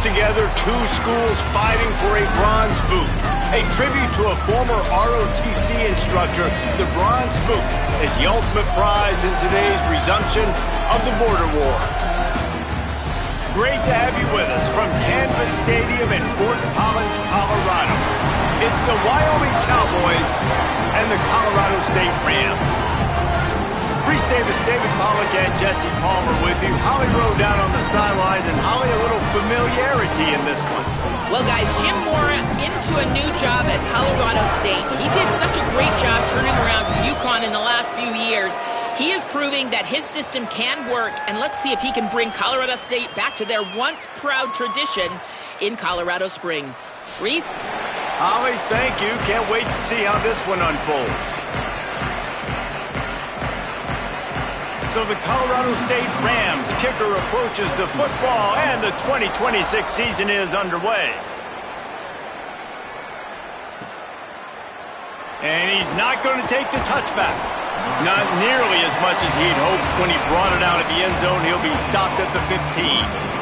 together two schools fighting for a bronze boot. A tribute to a former ROTC instructor, the Bronze Boot is the ultimate prize in today's resumption of the border war. Great to have you with us from Canvas Stadium in Fort Collins, Colorado. It's the Wyoming Cowboys and the Colorado State Rams. Reese Davis, David Pollack, and Jesse Palmer with you. Holly Rowe down on the sidelines, and Holly, a little familiarity in this one. Well, guys, Jim Mora into a new job at Colorado State. He did such a great job turning around UConn in the last few years. He is proving that his system can work, and let's see if he can bring Colorado State back to their once proud tradition in Colorado Springs. Reese? Holly, thank you. Can't wait to see how this one unfolds. So the Colorado State Rams kicker approaches the football, and the 2026 season is underway. And he's not going to take the touchback. Not nearly as much as he'd hoped when he brought it out at the end zone. He'll be stopped at the 15.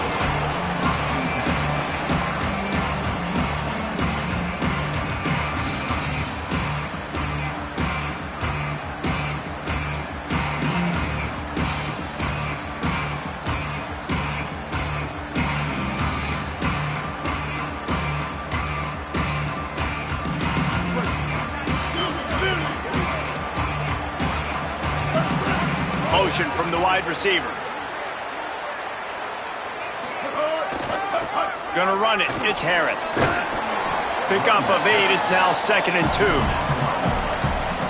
Motion from the wide receiver. Gonna run it. It's Harris. Pick up of 8. It's now 2nd and 2.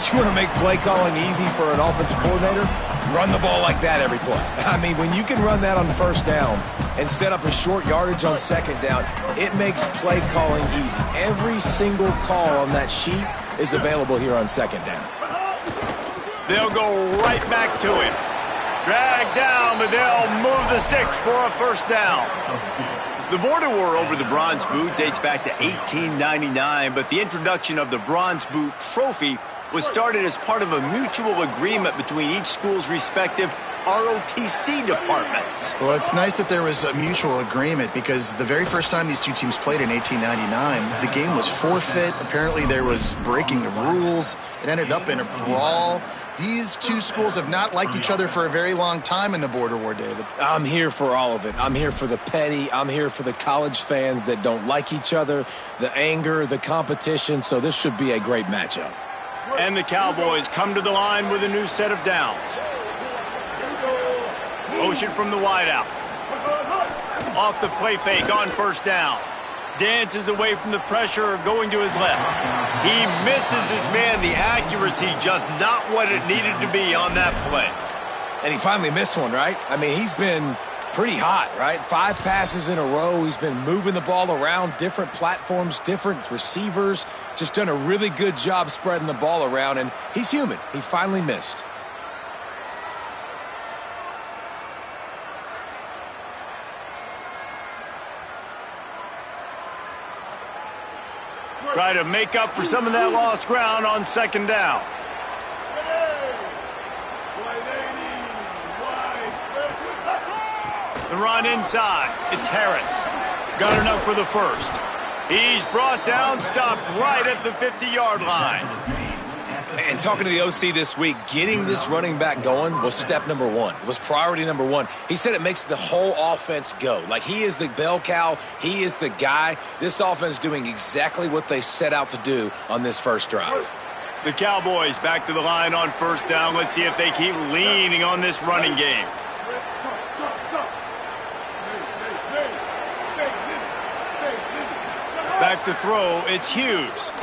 You want to make play calling easy for an offensive coordinator? Run the ball like that every play. I mean, when you can run that on first down and set up a short yardage on second down, it makes play calling easy. Every single call on that sheet is available here on second down. They'll go right back to him. Drag down, but they'll move the sticks for a first down. The border war over the Bronze Boot dates back to 1899, but the introduction of the Bronze Boot trophy was started as part of a mutual agreement between each school's respective ROTC departments. Well, it's nice that there was a mutual agreement, because the very first time these two teams played in 1899, the game was forfeit. Apparently there was breaking of rules. It ended up in a brawl. These two schools have not liked each other for a very long time in the border war, David. I'm here for all of it. I'm here for the petty. I'm here for the college fans that don't like each other, the anger, the competition. So this should be a great matchup. And the Cowboys come to the line with a new set of downs. Motion from the wideout. Off the play fake on first down. Dances away from the pressure, going to his left. He misses his man. The accuracy just not what it needed to be on that play. And he finally missed one, right? I mean, he's been pretty hot, right? 5 passes in a row. He's been moving the ball around, different platforms, different receivers. Just done a really good job spreading the ball around, and he's human. He finally missed. Try to make up for some of that lost ground on second down. The run inside. It's Harris. Got enough for the first. He's brought down, stopped right at the 50-yard line. And talking to the OC this week, getting this running back going was step number 1. It was priority number 1. He said it makes the whole offense go. Like, he is the bell cow. He is the guy. This offense doing exactly what they set out to do on this first drive. The Cowboys back to the line on first down. Let's see if they keep leaning on this running game. Back to throw. It's Hughes.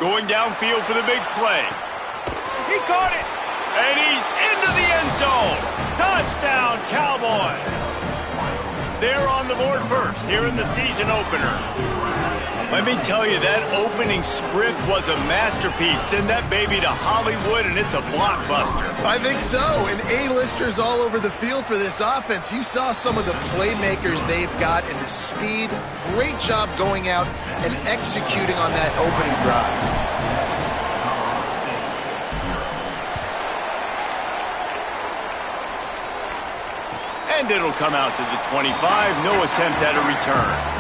Going downfield for the big play. He caught it. And he's into the end zone. Touchdown, Cowboys. They're on the board first here in the season opener. Let me tell you, that opening script was a masterpiece. Send that baby to Hollywood, and it's a blockbuster. I think so. And A-listers all over the field for this offense. You saw some of the playmakers they've got and the speed. Great job going out and executing on that opening drive. And it'll come out to the 25. No attempt at a return.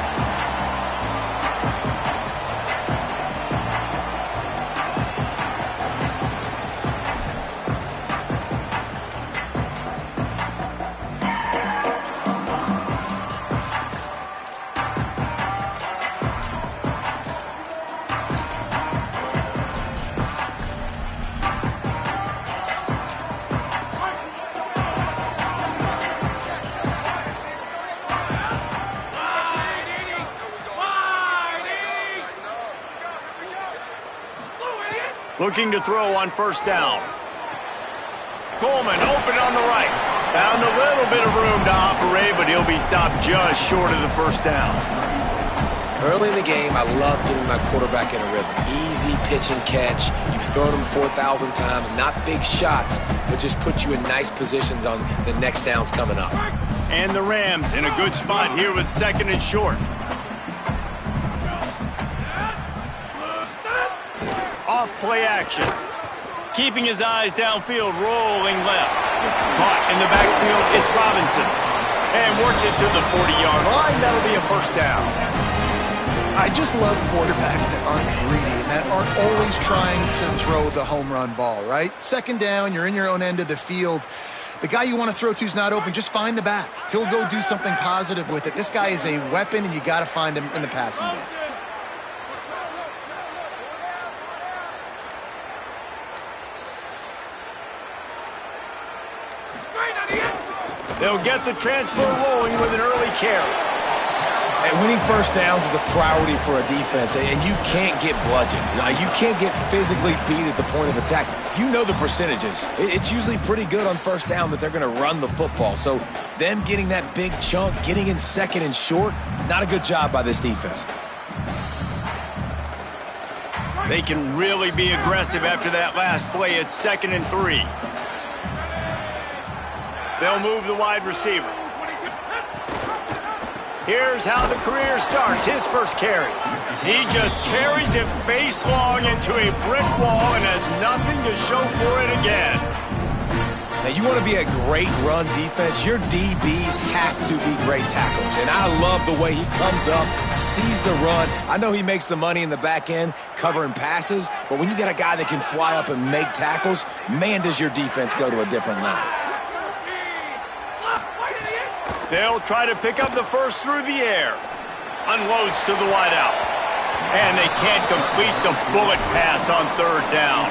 Looking to throw on first down. Coleman open on the right. Found a little bit of room to operate, but he'll be stopped just short of the first down. Early in the game, I love getting my quarterback in a rhythm. Easy pitch and catch. You've thrown them 4,000 times. Not big shots, but just put you in nice positions on the next downs coming up. And the Rams in a good spot here with second and short. Off play action. Keeping his eyes downfield, rolling left. Caught in the backfield, it's Robinson. And works it to the 40-yard line. That'll be a first down. I just love quarterbacks that aren't greedy and that aren't always trying to throw the home run ball, right? Second down, you're in your own end of the field. The guy you want to throw to is not open. Just find the back. He'll go do something positive with it. This guy is a weapon, and you got to find him in the passing game. They'll get the transfer rolling with an early carry. And winning first downs is a priority for a defense, and you can't get bludgeoned. You can't get physically beat at the point of attack. You know the percentages. It's usually pretty good on first down that they're going to run the football. So them getting that big chunk, getting in second and short, not a good job by this defense. They can really be aggressive after that last play. It's 2nd and 3. They'll move the wide receiver. Here's how the career starts. His first carry. He just carries it face long into a brick wall and has nothing to show for it again. Now, you want to be a great run defense, your DBs have to be great tackles. And I love the way he comes up, sees the run. I know he makes the money in the back end covering passes, but when you got a guy that can fly up and make tackles, man, does your defense go to a different level. They'll try to pick up the first through the air. Unloads to the wideout. And they can't complete the bullet pass on third down.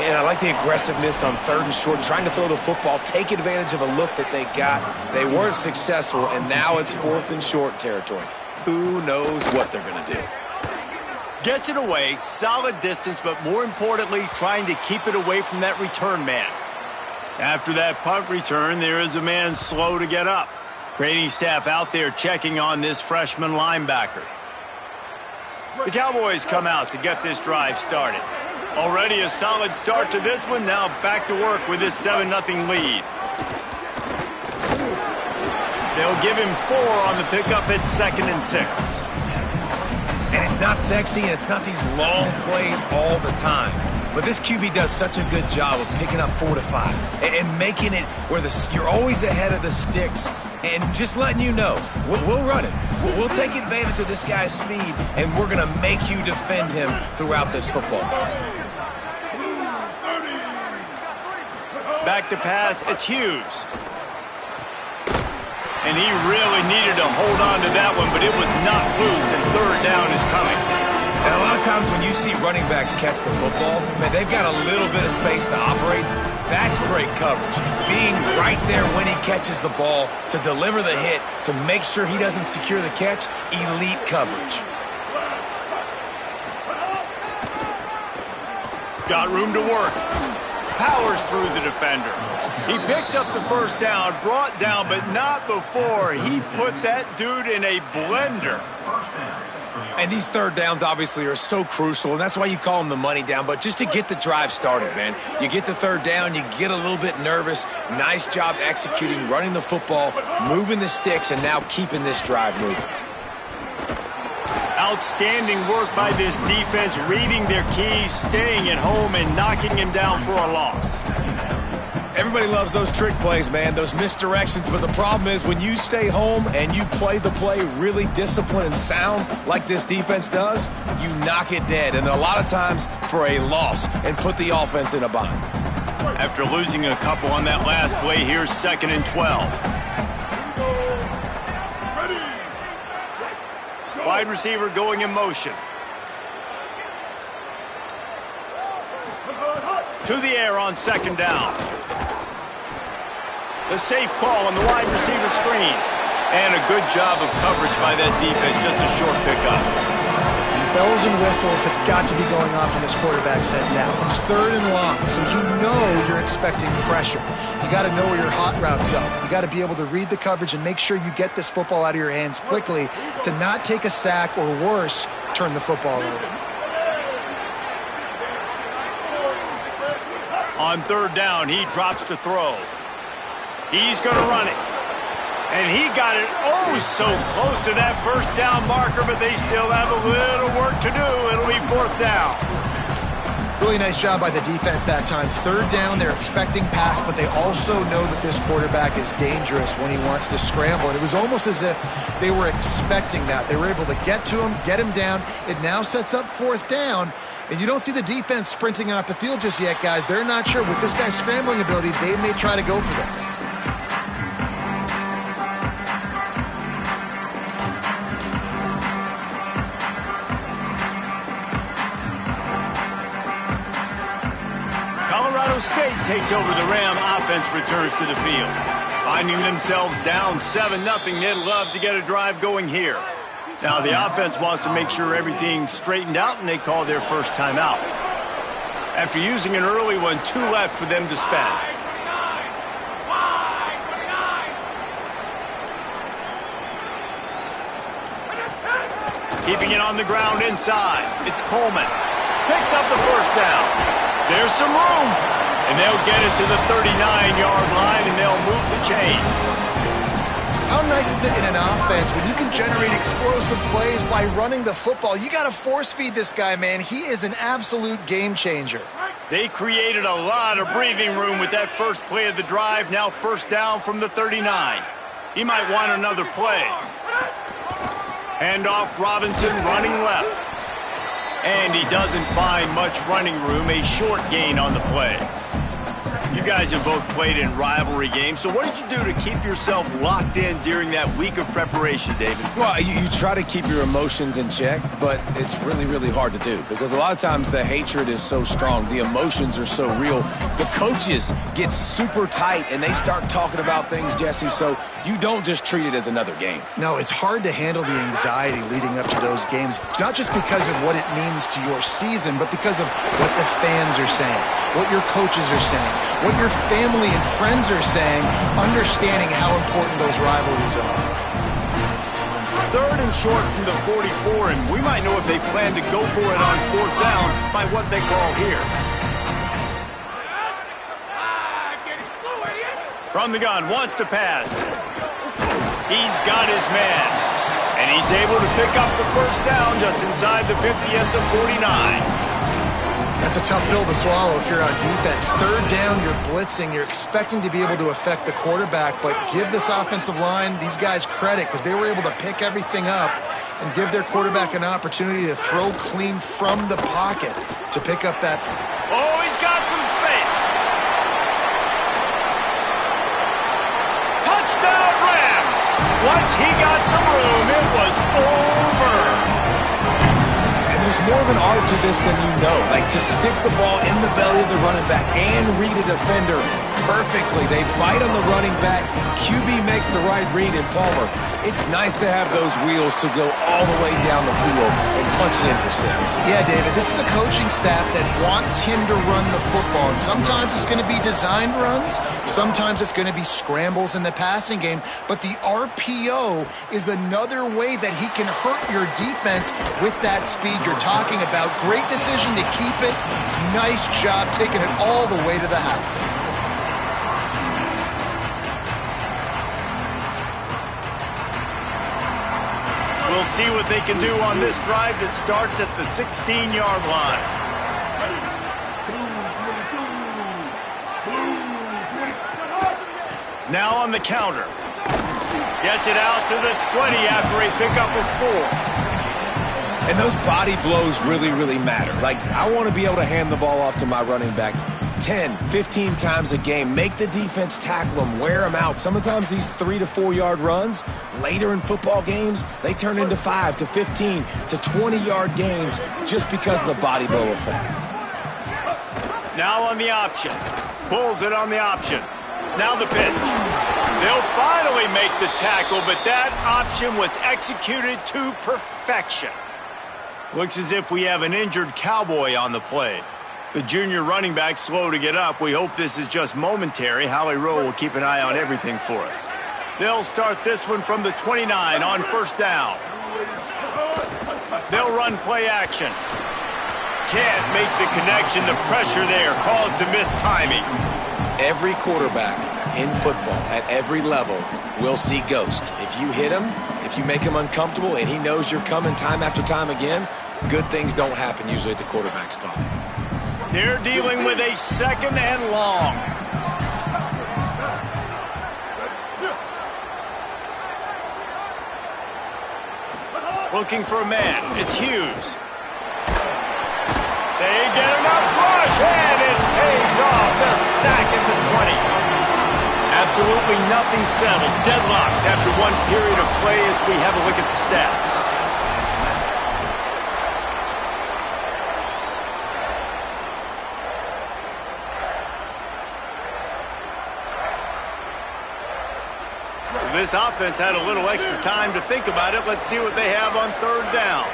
And I like the aggressiveness on third and short, trying to throw the football, take advantage of a look that they got. They weren't successful, and now it's 4th and short territory. Who knows what they're going to do? Gets it away, solid distance, but more importantly, trying to keep it away from that return man. After that punt return, there is a man slow to get up. Training staff out there checking on this freshman linebacker. The Cowboys come out to get this drive started. Already a solid start to this one. Now back to work with this 7-0 lead. They'll give him 4 on the pickup at 2nd and 6. And it's not sexy, and it's not these long plays all the time. But this QB does such a good job of picking up 4 to 5 and making it where you're always ahead of the sticks and just letting you know, we'll run it. We'll take advantage of this guy's speed, and we're going to make you defend him throughout this football game. Back to pass, it's Hughes. And he really needed to hold on to that one, but it was not loose, and third down is coming. And a lot of times when you see running backs catch the football, man, they've got a little bit of space to operate. That's great coverage. Being right there when he catches the ball to deliver the hit, to make sure he doesn't secure the catch, elite coverage. Got room to work. Powers through the defender. He picks up the first down, brought down, but not before he put that dude in a blender. And these third downs obviously are so crucial, and that's why you call them the money down. But just to get the drive started, man, you get the third down, you get a little bit nervous. Nice job executing, running the football, moving the sticks, and now keeping this drive moving. Outstanding work by this defense, reading their keys, staying at home, and knocking him down for a loss. Everybody loves those trick plays, man, those misdirections. But the problem is when you stay home and you play the play really disciplined and sound like this defense does, you knock it dead. And a lot of times for a loss and put the offense in a bind. After losing a couple on that last play, here's 2nd and 12. Wide receiver going in motion. To the air on 2nd down. The safe call on the wide receiver screen. And a good job of coverage by that defense. Just a short pickup. Bells and whistles have got to be going off in this quarterback's head now. It's 3rd and long, so you know you're expecting pressure. You got to know where your hot routes are. You got to be able to read the coverage and make sure you get this football out of your hands quickly to not take a sack or worse, turn the football over. On 3rd down, he drops to throw. He's going to run it. And he got it so close to that 1st down marker, but they still have a little work to do. It'll be 4th down. Really nice job by the defense that time. 3rd down, they're expecting pass, but they also know that this quarterback is dangerous when he wants to scramble. And it was almost as if they were expecting that. They were able to get to him, get him down. It now sets up 4th down. And you don't see the defense sprinting off the field just yet, guys. They're not sure. With this guy's scrambling ability, they may try to go for this. Colorado State takes over the Ram. Offense returns to the field. Finding themselves down 7-0, they'd love to get a drive going here. Now, the offense wants to make sure everything's straightened out, and they call their first timeout. After using an early one, 2 left for them to spend. Keeping it on the ground inside. It's Coleman. Picks up the 1st down. There's some room. And they'll get it to the 39-yard line, and they'll move the chains. How nice is it in an offense when you can generate explosive plays by running the football? You got to force feed this guy, man. He is an absolute game changer. They created a lot of breathing room with that first play of the drive. Now 1st down from the 39. He might want another play. Handoff, Robinson running left. And he doesn't find much running room. A short gain on the play. You guys have both played in rivalry games, so what did you do to keep yourself locked in during that week of preparation, David? Well, you try to keep your emotions in check, but it's really, really hard to do because a lot of times the hatred is so strong. The emotions are so real. The coaches get super tight, and they start talking about things, Jesse, so you don't just treat it as another game. No, it's hard to handle the anxiety leading up to those games, not just because of what it means to your season, but because of what the fans are saying, what your coaches are saying, what your family and friends are saying, understanding how important those rivalries are. 3rd and short from the 44, and we might know if they plan to go for it on 4th down by what they call here. From the gun, wants to pass. He's got his man, and he's able to pick up the 1st down just inside the 50 at the 49. That's a tough pill to swallow if you're on defense. 3rd down, you're blitzing. You're expecting to be able to affect the quarterback, but give this offensive line, these guys, credit because they were able to pick everything up and give their quarterback an opportunity to throw clean from the pocket to pick up that. Oh, he's got some space. Touchdown, Rams. Once he got some room, it was over. There's more of an art to this than you know. Like to stick the ball in the belly of the running back and read a defender perfectly. They bite on the running back. QB makes the right read in Palmer. It's nice to have those wheels to go all the way down the field and punch it in for 6. Yeah, David, this is a coaching staff that wants him to run the football. And sometimes it's going to be designed runs. Sometimes it's going to be scrambles in the passing game. But the RPO is another way that he can hurt your defense with that speed you're talking about. Great decision to keep it. Nice job taking it all the way to the house. We'll see what they can do on this drive that starts at the 16-yard line. Now on the counter. Gets it out to the 20 after a pickup of 4. And those body blows really, really matter. Like, I want to be able to hand the ball off to my running back 10, 15 times a game. Make the defense tackle them, wear them out. Sometimes these 3 to 4 yard runs, later in football games, they turn into 5 to 15 to 20 yard gains just because of the body blow effect. Now on the option. Pulls it on the option. Now the pitch. They'll finally make the tackle, but that option was executed to perfection. Looks as if we have an injured Cowboy on the play. The junior running back slow to get up. We hope this is just momentary. Howie Rowe will keep an eye on everything for us. They'll start this one from the 29 on first down. They'll run play action. Can't make the connection. The pressure there caused the missed timing. Every quarterback in football at every level will see ghosts. If you hit him, if you make him uncomfortable and he knows you're coming time after time again, good things don't happen usually at the quarterback spot. They're dealing with a second and long. Looking for a man. It's Hughes. They get enough rush, and it pays off. The sack at the 20. Absolutely nothing settled. Deadlocked after one period of play as we have a look at the stats. This offense had a little extra time to think about it. Let's see what they have on third down.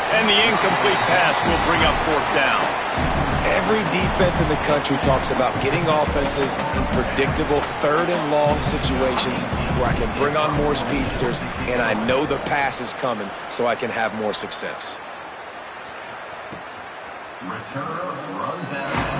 And the incomplete pass will bring up fourth down. Every defense in the country talks about getting offenses in predictable third and long situations where I can bring on more speedsters and I know the pass is coming so I can have more success. Return runs down.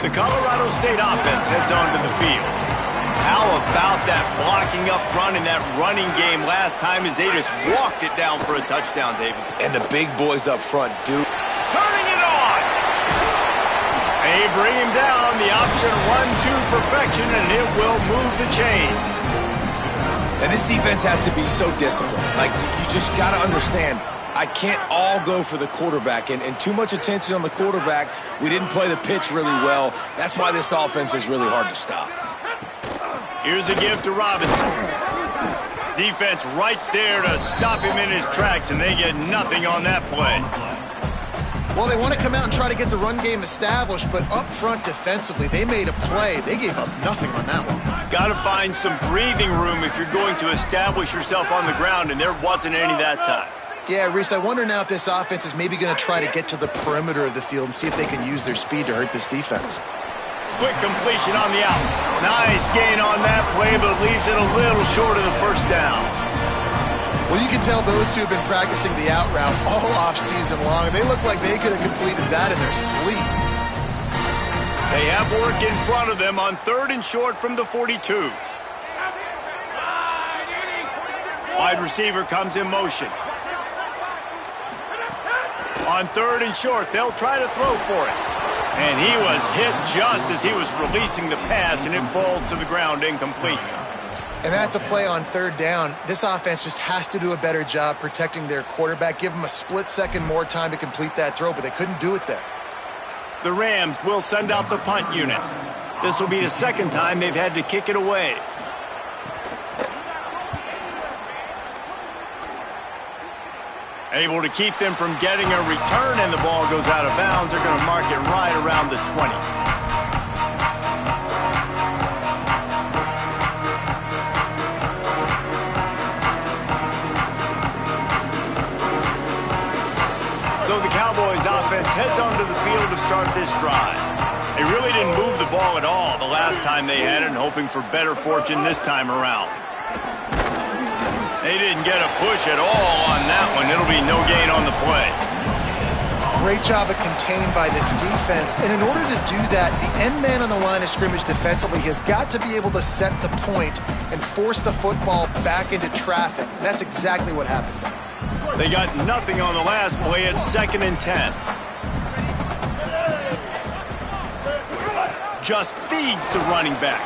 The Colorado State offense heads onto the field. How about that blocking up front in that running game last time as they just walked it down for a touchdown, David? And the big boys up front do. Turning it on! They bring him down. The option 1-2 perfection, and it will move the chains. And this defense has to be so disciplined. Like, you just got to understand, I can't all go for the quarterback, and too much attention on the quarterback. We didn't play the pitch really well. That's why this offense is really hard to stop. Here's a give to Robinson. Defense right there to stop him in his tracks, and they get nothing on that play. Well, they want to come out and try to get the run game established, but up front defensively, they made a play. They gave up nothing on that one. Got to find some breathing room if you're going to establish yourself on the ground, and there wasn't any that time. Yeah, Reese, I wonder now if this offense is maybe going to try to get to the perimeter of the field and see if they can use their speed to hurt this defense. Quick completion on the out. Nice gain on that play, but leaves it a little short of the first down. Well, you can tell those two have been practicing the out route all off-season long, and they look like they could have completed that in their sleep. They have work in front of them on third and short from the 42. Wide receiver comes in motion. On third and short, they'll try to throw for it. And he was hit just as he was releasing the pass, and it falls to the ground incomplete. And that's a play on third down. This offense just has to do a better job protecting their quarterback. Give them a split second more time to complete that throw, but they couldn't do it there. The Rams will send out the punt unit. This will be the second time they've had to kick it away. Able to keep them from getting a return, and the ball goes out of bounds. They're going to mark it right around the 20. So the Cowboys offense heads onto the field to start this drive. They really didn't move the ball at all the last time they had it, and hoping for better fortune this time around. They didn't get a push at all on that one. It'll be no gain on the play. great job of contained by this defense. And in order to do that, the end man on the line of scrimmage defensively has got to be able to set the point and force the football back into traffic. And that's exactly what happened. They got nothing on the last play. It's 2nd and 10. Just feeds the running back.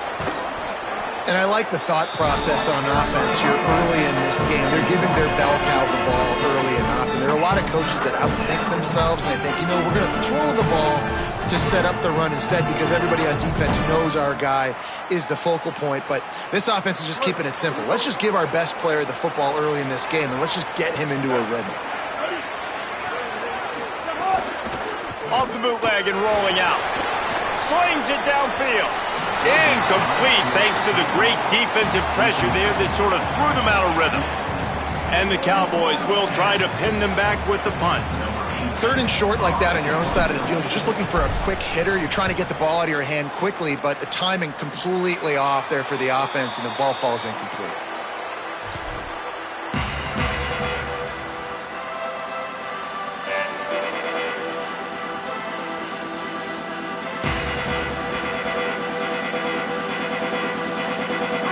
And I like the thought process on offense here early in this game. They're giving their bell cow the ball early and often. There are a lot of coaches that outthink themselves, and they think, you know, we're going to throw the ball to set up the run instead because everybody on defense knows our guy is the focal point. But this offense is just keeping it simple. Let's just give our best player the football early in this game, and let's just get him into a rhythm. Off the bootleg and rolling out. Slings it downfield. Incomplete thanks to the great defensive pressure there that sort of threw them out of rhythm. And the Cowboys will try to pin them back with the punt. 3rd and short like that on your own side of the field. You're just looking for a quick hitter. You're trying to get the ball out of your hand quickly, but the timing completely off there for the offense, and the ball falls incomplete.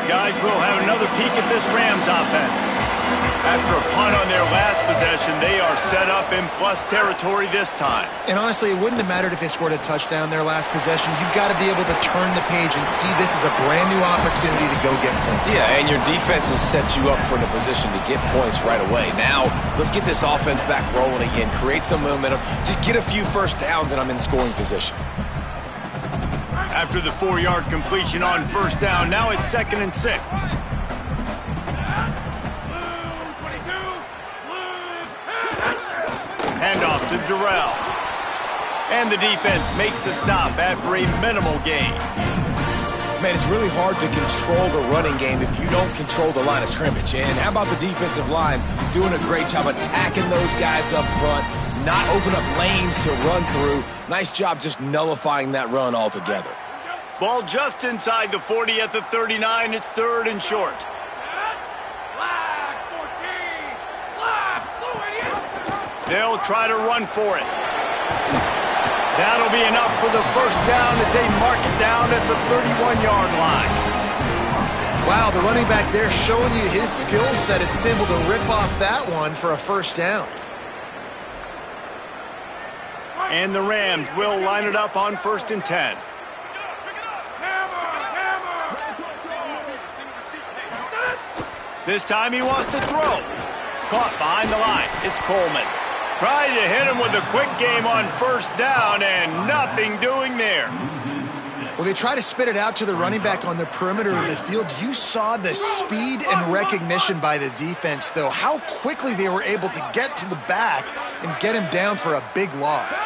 Guys, we'll have another peek at this Rams offense. After a punt on their last possession, they are set up in plus territory this time. And honestly, it wouldn't have mattered if they scored a touchdown their last possession. You've got to be able to turn the page and see this is a brand new opportunity to go get points. Yeah, and your defense has set you up for the position to get points right away. Now, let's get this offense back rolling again, create some momentum, just get a few first downs, and I'm in scoring position. After the 4-yard completion on 1st down, now it's 2nd and 6. Handoff to Darrell. And the defense makes the stop after a minimal gain. Man, it's really hard to control the running game if you don't control the line of scrimmage. And how about the defensive line doing a great job attacking those guys up front, not open up lanes to run through. Nice job just nullifying that run altogether. Ball just inside the 40 at the 39. It's 3rd and short. They'll try to run for it. That'll be enough for the 1st down as they mark it down at the 31-yard line. Wow, the running back there showing you his skill set as he's able to rip off that one for a 1st down. And the Rams will line it up on 1st and 10. This time he wants to throw. Caught behind the line. It's Coleman. Trying to hit him with a quick game on 1st down, and nothing doing there. Well, they try to spit it out to the running back on the perimeter of the field. You saw the speed and recognition by the defense, though. How quickly they were able to get to the back and get him down for a big loss.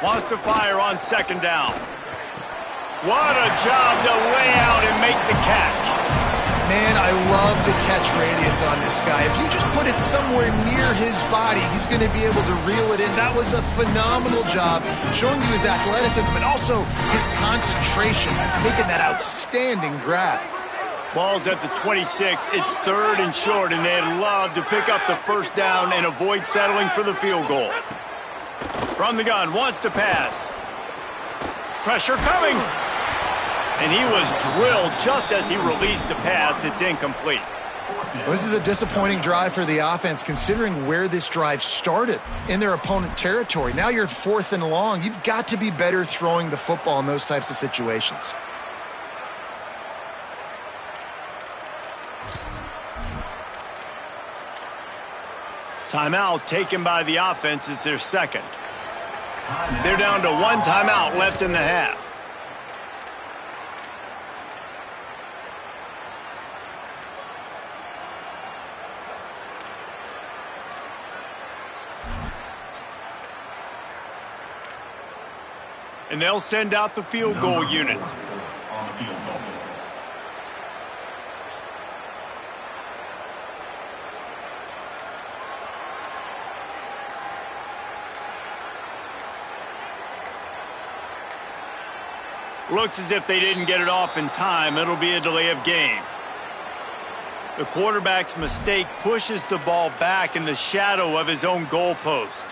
Wants to fire on 2nd down. What a job to lay out and make the catch. Man, I love the catch radius on this guy. If you just put it somewhere near his body, he's going to be able to reel it in. That was a phenomenal job, showing you his athleticism and also his concentration, making that outstanding grab. Ball's at the 26. It's 3rd and short, and they'd love to pick up the 1st down and avoid settling for the field goal. From the gun, wants to pass. Pressure coming. And he was drilled just as he released the pass. It's incomplete. Well, this is a disappointing drive for the offense, considering where this drive started in their opponent territory. Now you're at 4th and long. You've got to be better throwing the football in those types of situations. Timeout taken by the offense. It's their 2nd. They're down to 1 timeout left in the half. And they'll send out the field goal unit. Looks as if they didn't get it off in time. It'll be a delay of game. The quarterback's mistake pushes the ball back in the shadow of his own goalpost.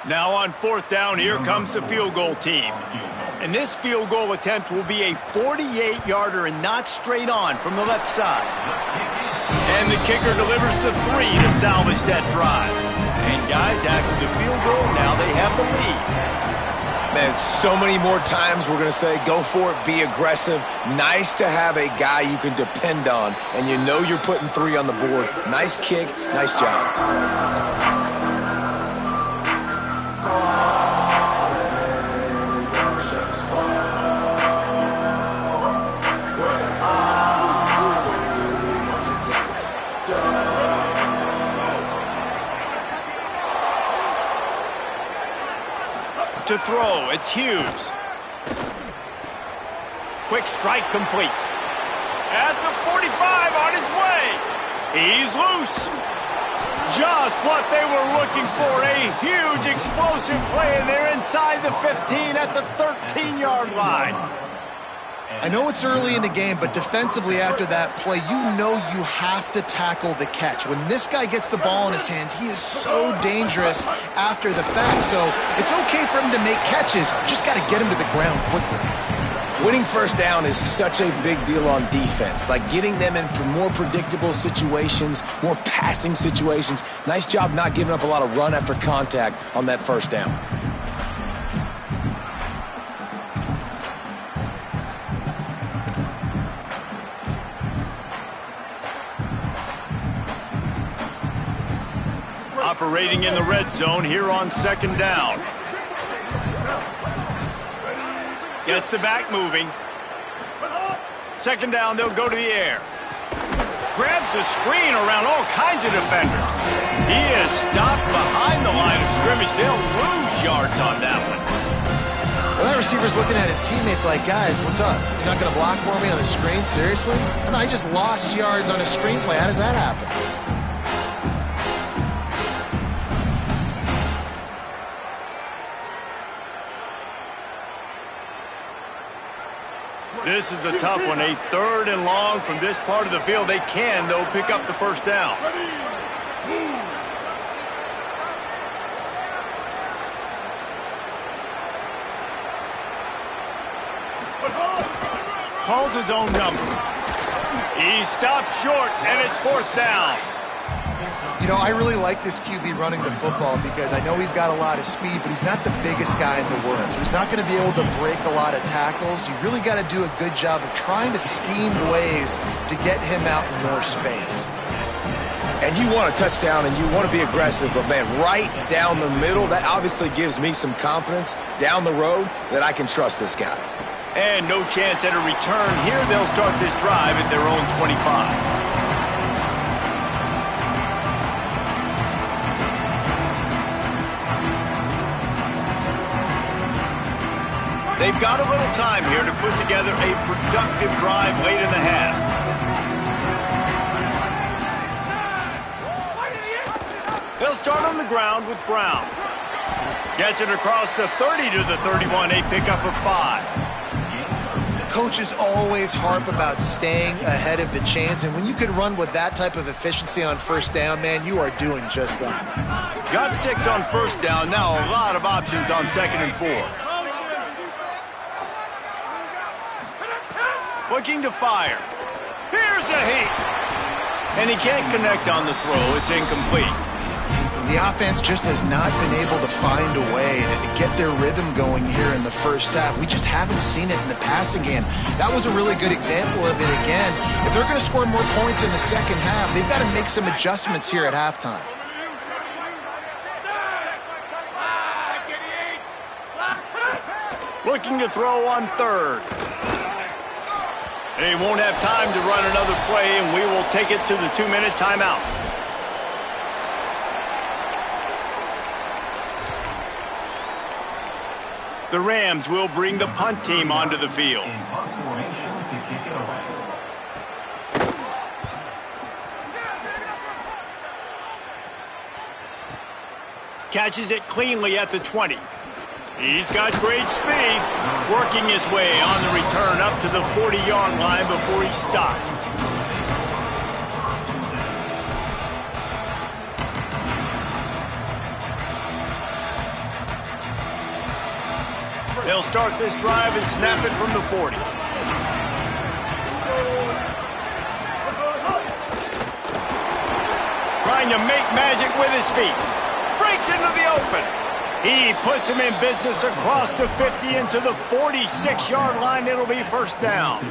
Now on 4th down, here comes the field goal team. And this field goal attempt will be a 48-yarder and not straight on from the left side. And the kicker delivers the 3 to salvage that drive. And guys, after the field goal, now they have the lead. Man, so many more times we're going to say, go for it, be aggressive. Nice to have a guy you can depend on, and you know you're putting 3 on the board. Nice kick, nice job. To throw, it's Hughes. Quick strike complete. At the 45, on his way. He's loose. Just what they were looking for. A huge explosive play, and they're inside the 15 at the 13-yard line. I know it's early in the game, but defensively after that play, you know you have to tackle the catch. When this guy gets the ball in his hands, he is so dangerous after the fact. So it's okay for him to make catches. Just got to get him to the ground quickly. Winning first down is such a big deal on defense. Like getting them in more predictable situations, more passing situations. Nice job not giving up a lot of run after contact on that first down. Operating in the red zone here on 2nd down. Gets the back moving. 2nd down, they'll go to the air. Grabs the screen around all kinds of defenders. He is stopped behind the line of scrimmage. They'll lose yards on that one. Well, that receiver's looking at his teammates like, guys, what's up? You're not going to block for me on the screen? Seriously? And I just lost yards on a screenplay. How does that happen? This is a tough one. A 3rd and long from this part of the field. They can, though, pick up the first down. Calls his own number. He stopped short, and it's 4th down. You know, I really like this QB running the football because I know he's got a lot of speed, but he's not the biggest guy in the world. So he's not going to be able to break a lot of tackles. You really got to do a good job of trying to scheme ways to get him out in more space. And you want a touchdown and you want to be aggressive, but man, right down the middle, that obviously gives me some confidence down the road that I can trust this guy. And no chance at a return here. They'll start this drive at their own 25. They've got a little time here to put together a productive drive late in the half. They'll start on the ground with Brown. Gets it across the 30 to the 31, a pickup of 5. Coaches always harp about staying ahead of the chains, and when you can run with that type of efficiency on first down, man, you are doing just that. Got 6 on first down, now a lot of options on 2nd and 4. Looking to fire. Here's a heat. And he can't connect on the throw. It's incomplete. The offense just has not been able to find a way to get their rhythm going here in the first half. We just haven't seen it in the passing game. That was a really good example of it again. If they're going to score more points in the second half, they've got to make some adjustments here at halftime. Looking to throw on 3rd. They won't have time to run another play, and we will take it to the 2-minute timeout. The Rams will bring the punt team onto the field. Catches it cleanly at the 20. He's got great speed, working his way on the return up to the 40-yard line before he stops. They'll start this drive and snap it from the 40. Trying to make magic with his feet. Breaks into the open. He puts him in business across the 50 into the 46-yard line. It'll be first down.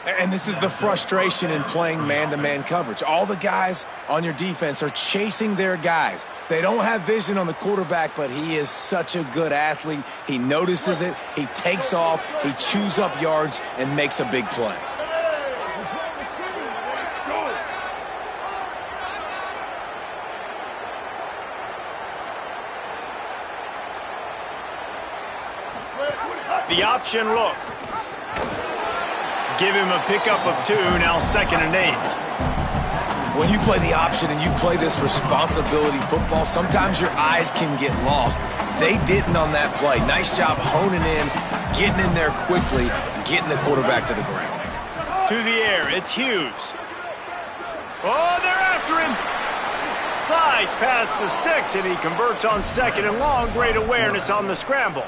And this is the frustration in playing man-to-man coverage. All the guys on your defense are chasing their guys. They don't have vision on the quarterback, but he is such a good athlete. He notices it, he takes off, he chews up yards, and makes a big play. The option look. Give him a pickup of 2, now 2nd and 8. When you play the option and you play this responsibility football, sometimes your eyes can get lost. They didn't on that play. Nice job honing in, getting in there quickly, getting the quarterback to the ground. To the air, it's Hughes. Oh, they're after him. Sides past the sticks, and he converts on 2nd and long. Great awareness on the scramble.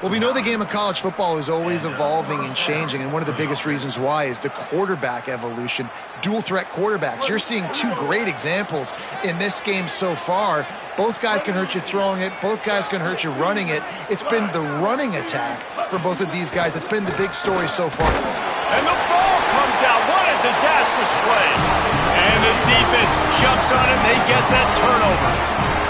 Well, we know the game of college football is always evolving and changing, and one of the biggest reasons why is the quarterback evolution. Dual threat quarterbacks. You're seeing 2 great examples in this game so far. Both guys can hurt you throwing it. Both guys can hurt you running it. It's been the running attack for both of these guys that's been the big story so far. And the ball comes out. What a disastrous play. And the defense jumps on it. They get that turnover.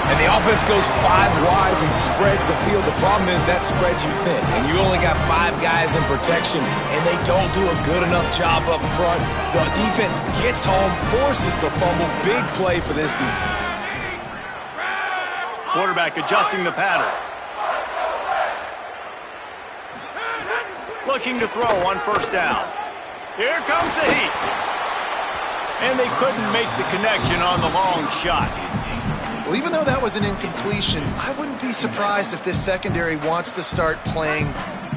And the offense goes 5 wides and spreads the field. The problem is that spreads you thin, and you only got 5 guys in protection, and they don't do a good enough job up front. The defense gets home, forces the fumble. Big play for this defense. Quarterback adjusting the pattern. Looking to throw on first down. Here comes the heat. And they couldn't make the connection on the long shot. Well, even though that was an incompletion, I wouldn't be surprised if this secondary wants to start playing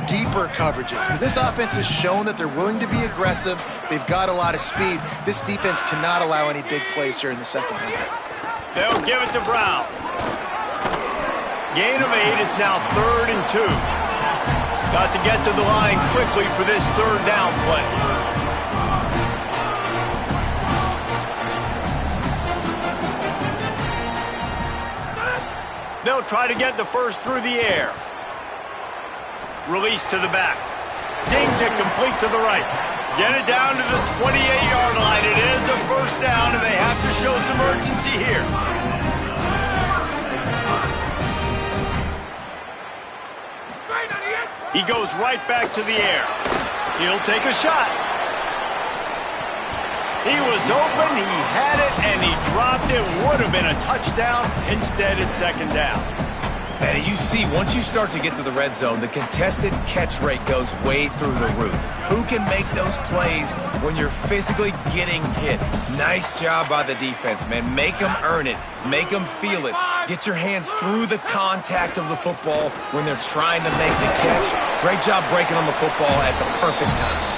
deeper coverages, because this offense has shown that they're willing to be aggressive. They've got a lot of speed. This defense cannot allow any big plays here in the second half. They'll give it to Brown. Gain of 8 is now 3rd and 2. Got to get to the line quickly for this 3rd down play. They'll try to get the first through the air. Release to the back. Zings it complete to the right. Get it down to the 28-yard line. It is a first down, and they have to show some urgency here. He goes right back to the air. He'll take a shot. He was open, he had it, and he dropped it. Would have been a touchdown. Instead, it's 2nd down. And you see, once you start to get to the red zone, the contested catch rate goes way through the roof. Who can make those plays when you're physically getting hit? Nice job by the defense, man. Make them earn it. Make them feel it. Get your hands through the contact of the football when they're trying to make the catch. Great job breaking on the football at the perfect time.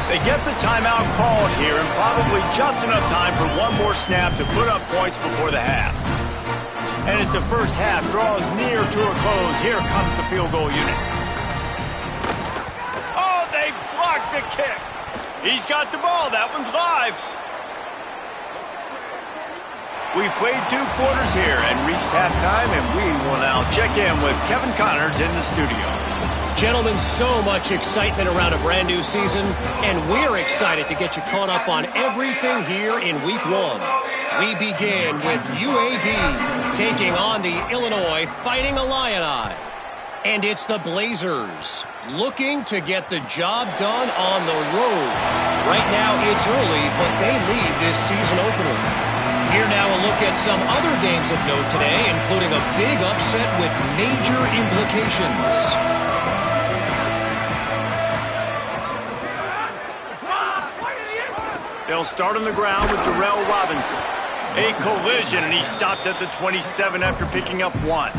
They get the timeout called here, and probably just enough time for one more snap to put up points before the half. And as the first half draws near to a close, here comes the field goal unit. Oh, they blocked the kick. He's got the ball. That one's live. We've played 2 quarters here and reached halftime, and we will now check in with Kevin Connors in the studio. Gentlemen, so much excitement around a brand new season, and we're excited to get you caught up on everything here in Week 1. We begin with UAB taking on the Illinois Fighting Illini. And it's the Blazers looking to get the job done on the road. Right now it's early, but they lead this season opener. Here now a look at some other games of note today, including a big upset with major implications. They'll start on the ground with Darrell Robinson. A collision, and he stopped at the 27 after picking up 1.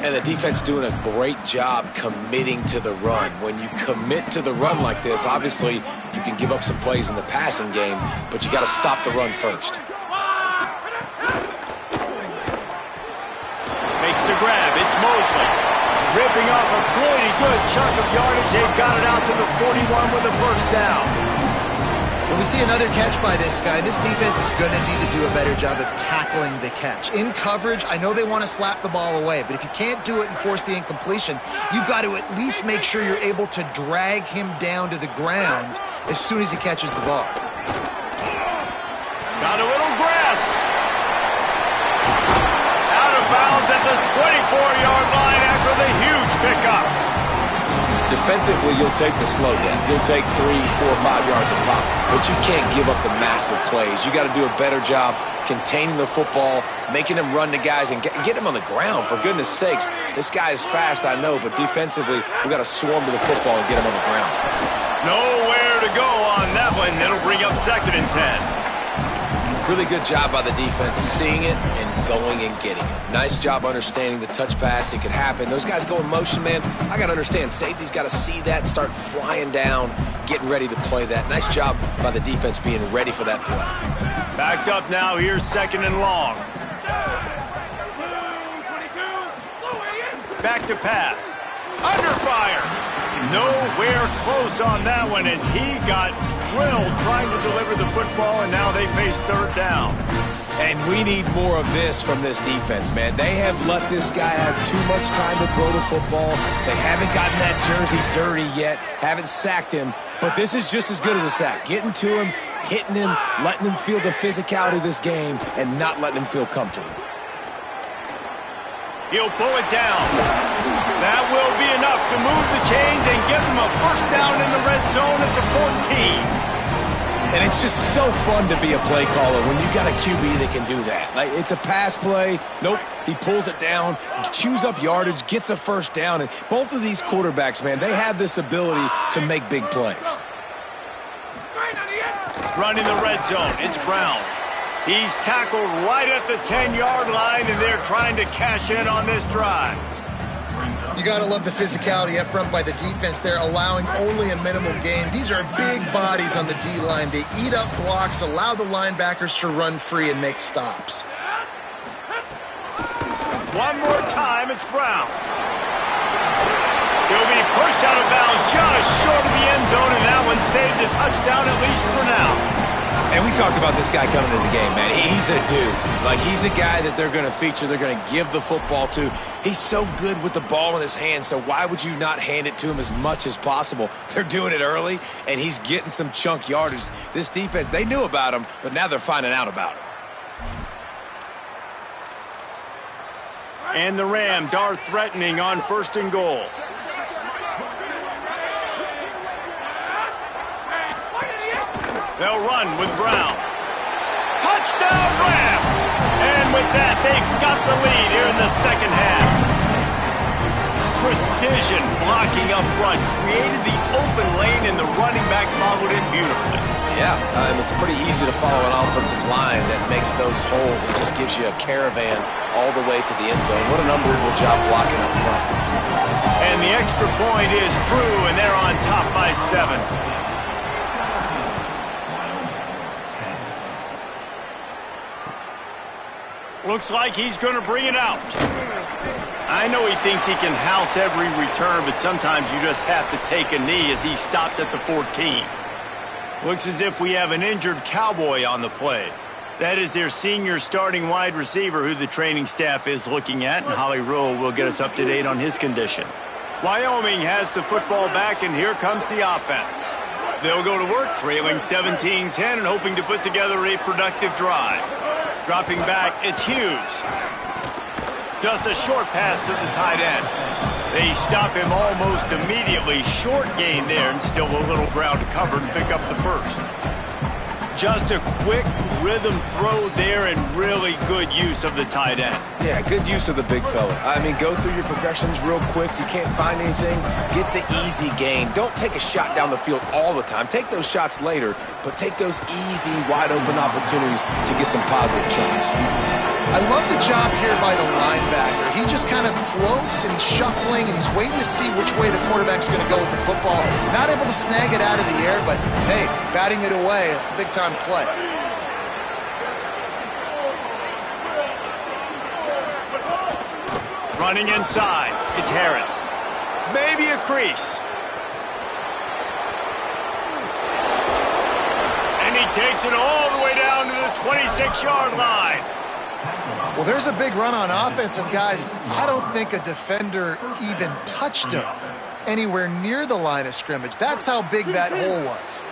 And the defense doing a great job committing to the run. When you commit to the run like this, obviously you can give up some plays in the passing game, but you got to stop the run first. Makes the grab. It's Mosley. ripping off a pretty good chunk of yardage. They've got it out to the 41 with a first down. When we see another catch by this guy, this defense is going to need to do a better job of tackling the catch. In coverage, I know they want to slap the ball away, but if you can't do it and force the incompletion, you've got to at least make sure you're able to drag him down to the ground as soon as he catches the ball. Got a little grass. Out of bounds at the 24-yard line after the huge pickup. Defensively, you'll take the slow death. You'll take 3, 4, 5 yards of pop, but you can't give up the massive plays. You got to do a better job containing the football, making him run to guys, and get him on the ground. For goodness sakes, this guy is fast, I know, but defensively, we got to swarm to the football and get him on the ground. Nowhere to go on that one. That'll bring up 2nd and 10. Really good job by the defense, seeing it and going and getting it. Nice job understanding the touch pass. It could happen. Those guys go in motion, man. I got to understand. Safety's got to see that, start flying down, getting ready to play that. Nice job by the defense being ready for that play. Backed up now. Here's 2nd and long. Back to pass. Under fire. Nowhere close on that one as he got drilled trying to deliver the football, and now they face 3rd down. And we need more of this from this defense, man. They have let this guy have too much time to throw the football. They haven't gotten that jersey dirty yet, haven't sacked him, but this is just as good as a sack. Getting to him, hitting him, letting him feel the physicality of this game, and not letting him feel comfortable. He'll pull it down. That will be enough to move the chains and give them a first down in the red zone at the 14. And it's just so fun to be a play caller when you got a QB that can do that. Like, it's a pass play. Nope, he pulls it down, chews up yardage, gets a first down. And both of these quarterbacks, man, they have this ability to make big plays. Running the red zone, it's Brown. He's tackled right at the 10-yard line, and they're trying to cash in on this drive. You got to love the physicality up front by the defense. They're allowing only a minimal gain. These are big bodies on the D-line. They eat up blocks, allow the linebackers to run free and make stops. One more time, it's Brown. He'll be pushed out of bounds just short of the end zone, and that one saved a touchdown at least for now. And we talked about this guy coming into the game, man. He's a dude. Like, he's a guy that they're going to feature, they're going to give the football to. He's so good with the ball in his hands, so why would you not hand it to him as much as possible? They're doing it early, and he's getting some chunk yardage. This defense, they knew about him, but now they're finding out about him. And the Rams are threatening on 1st and goal. They'll run with Brown. Touchdown, Rams! And with that, they've got the lead here in the second half. Precision blocking up front created the open lane, and the running back followed it beautifully. Yeah, it's pretty easy to follow an offensive line that makes those holes and just gives you a caravan all the way to the end zone. What an unbelievable job blocking up front. And the extra point is true, and they're on top by 7. Looks like he's going to bring it out. I know he thinks he can house every return, but sometimes you just have to take a knee as he stopped at the 14. Looks as if we have an injured Cowboy on the play. That is their senior starting wide receiver who the training staff is looking at, and Holly Rule will get us up to date on his condition. Wyoming has the football back, and here comes the offense. They'll go to work, trailing 17-10 and hoping to put together a productive drive. Dropping back, it's Hughes. Just a short pass to the tight end. They stop him almost immediately. Short gain there, and still a little ground to cover to pick up the first. Just a quick rhythm throw there, and really good use of the tight end. Yeah, good use of the big fella. I mean, go through your progressions real quick. You can't find anything, get the easy gain. Don't take a shot down the field all the time. Take those shots later, but take those easy, wide-open opportunities to get some positive chunks. I love the job here by the linebacker. He just kind of floats and he's shuffling and he's waiting to see which way the quarterback's going to go with the football. Not able to snag it out of the air, but hey, batting it away, it's a big-time play. Running inside. It's Harris. Maybe a crease. And he takes it all the way down to the 26-yard line. Well, there's a big run on offense, and guys, I don't think a defender even touched him anywhere near the line of scrimmage. That's how big that hole was.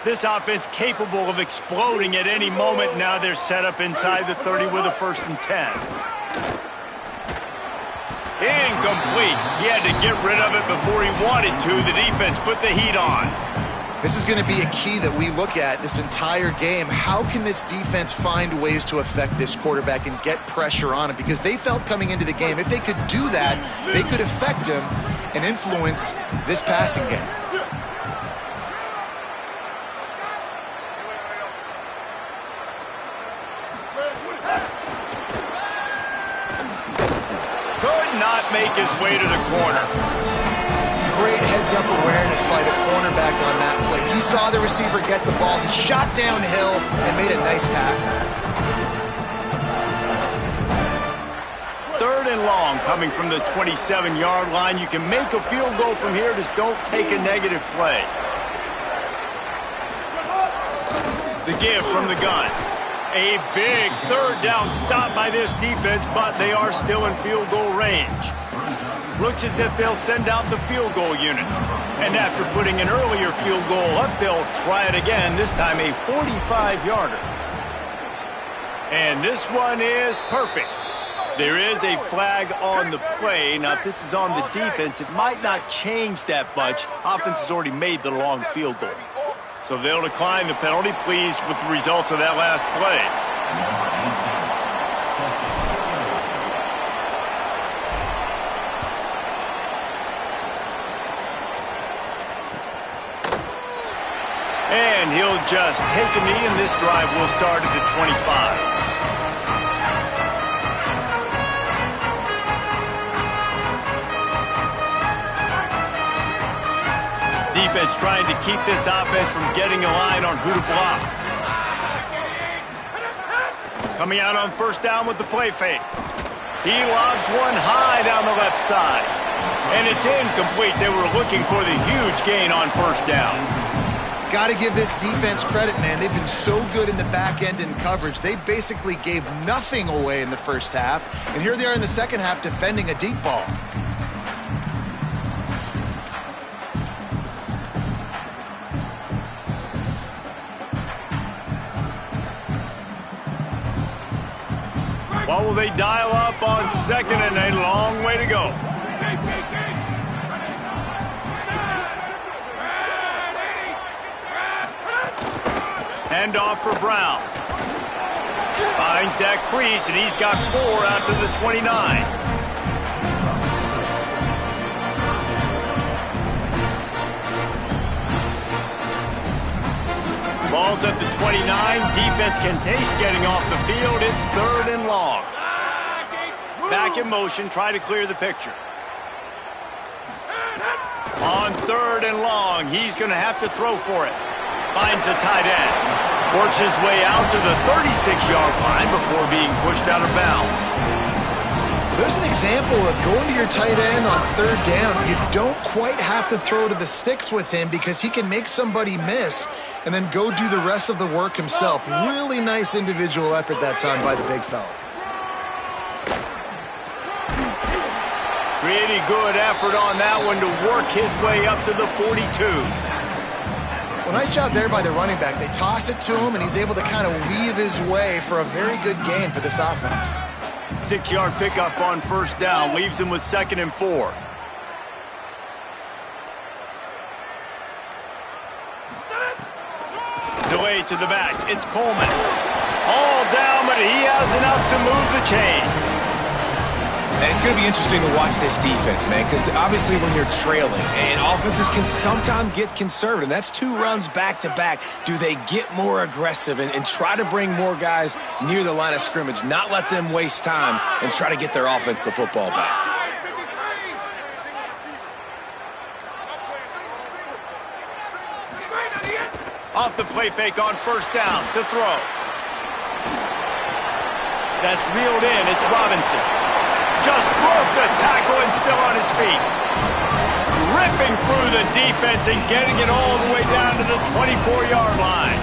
This offense capable of exploding at any moment. Now they're set up inside the 30 with a 1st and 10. Incomplete. He had to get rid of it before he wanted to. The defense put the heat on. This is going to be a key that we look at this entire game. How can this defense find ways to affect this quarterback and get pressure on him? Because they felt coming into the game, if they could do that, they could affect him and influence this passing game. Could not make his way to the corner. Great heads-up awareness by the cornerback on that play. He saw the receiver get the ball. He shot downhill and made a nice tackle. 3rd and long coming from the 27-yard line. You can make a field goal from here. Just don't take a negative play. The give from the gun. A big 3rd down stop by this defense, but they are still in field goal range. Looks as if they'll send out the field goal unit. And after putting an earlier field goal up, they'll try it again, this time a 45-yarder. And this one is perfect. There is a flag on the play. Now, if this is on the defense, it might not change that much. Offense has already made the long field goal. So they'll decline the penalty, pleased with the results of that last play. And he'll just take a knee, and this drive will start at the 25. Defense trying to keep this offense from getting a line on who to block. Coming out on 1st down with the play fake. He lobs one high down the left side. And it's incomplete. They were looking for the huge gain on 1st down. Got to give this defense credit, man. They've been so good in the back end in coverage. They basically gave nothing away in the 1st half. And here they are in the 2nd half defending a deep ball. What will they dial up on 2nd and a long way to go? Hand off for Brown. Finds that crease, and he's got 4 out to the 29. Ball's at the 29. Defense can taste getting off the field. It's 3rd and long. Back in motion, try to clear the picture. On 3rd and long, he's going to have to throw for it. Finds a tight end. Works his way out to the 36-yard line before being pushed out of bounds. There's an example of going to your tight end on 3rd down. You don't quite have to throw to the sticks with him because he can make somebody miss and then go do the rest of the work himself. Really nice individual effort that time by the big fella. Pretty good effort on that one to work his way up to the 42. Well, nice job there by the running back. They toss it to him, and he's able to kind of weave his way for a very good gain for this offense. 6-yard pickup on 1st down. Leaves him with 2nd and 4. Delay to the back. It's Coleman. All down, but he has enough to move the chains. And it's going to be interesting to watch this defense, man, because obviously when you're trailing, and offenses can sometimes get conservative. That's 2 runs back-to-back. Do they get more aggressive and try to bring more guys near the line of scrimmage, not let them waste time, and try to get their offense the football back? Off the play fake on 1st down to throw. That's reeled in. It's Robinson. just broke the tackle and still on his feet. Ripping through the defense and getting it all the way down to the 24-yard line.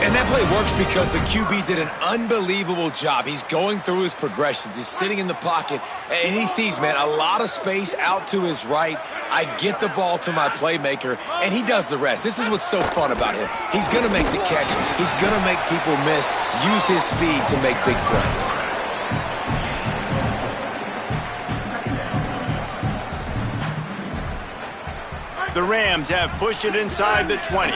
And that play works because the QB did an unbelievable job. He's going through his progressions. He's sitting in the pocket, and he sees, man, a lot of space out to his right. I get the ball to my playmaker, and he does the rest. This is what's so fun about him. He's going to make the catch. He's going to make people miss, use his speed to make big plays. The Rams have pushed it inside the 20.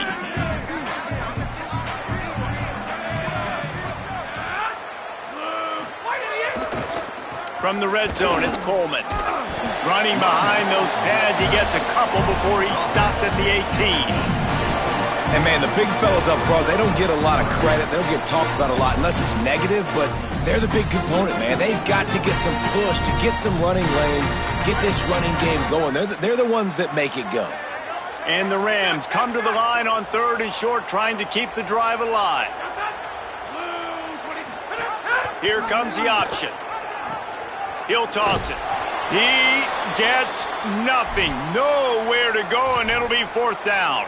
From the red zone, it's Coleman. Running behind those pads, he gets a couple before he stopped at the 18. And, man, the big fellas up front, they don't get a lot of credit. They don't get talked about a lot unless it's negative, but they're the big component, man. They've got to get some push, to get some running lanes, get this running game going. They're the ones that make it go. And the Rams come to the line on 3rd and short, trying to keep the drive alive. Here comes the option. He'll toss it. He gets nothing. Nowhere to go, and it'll be 4th down.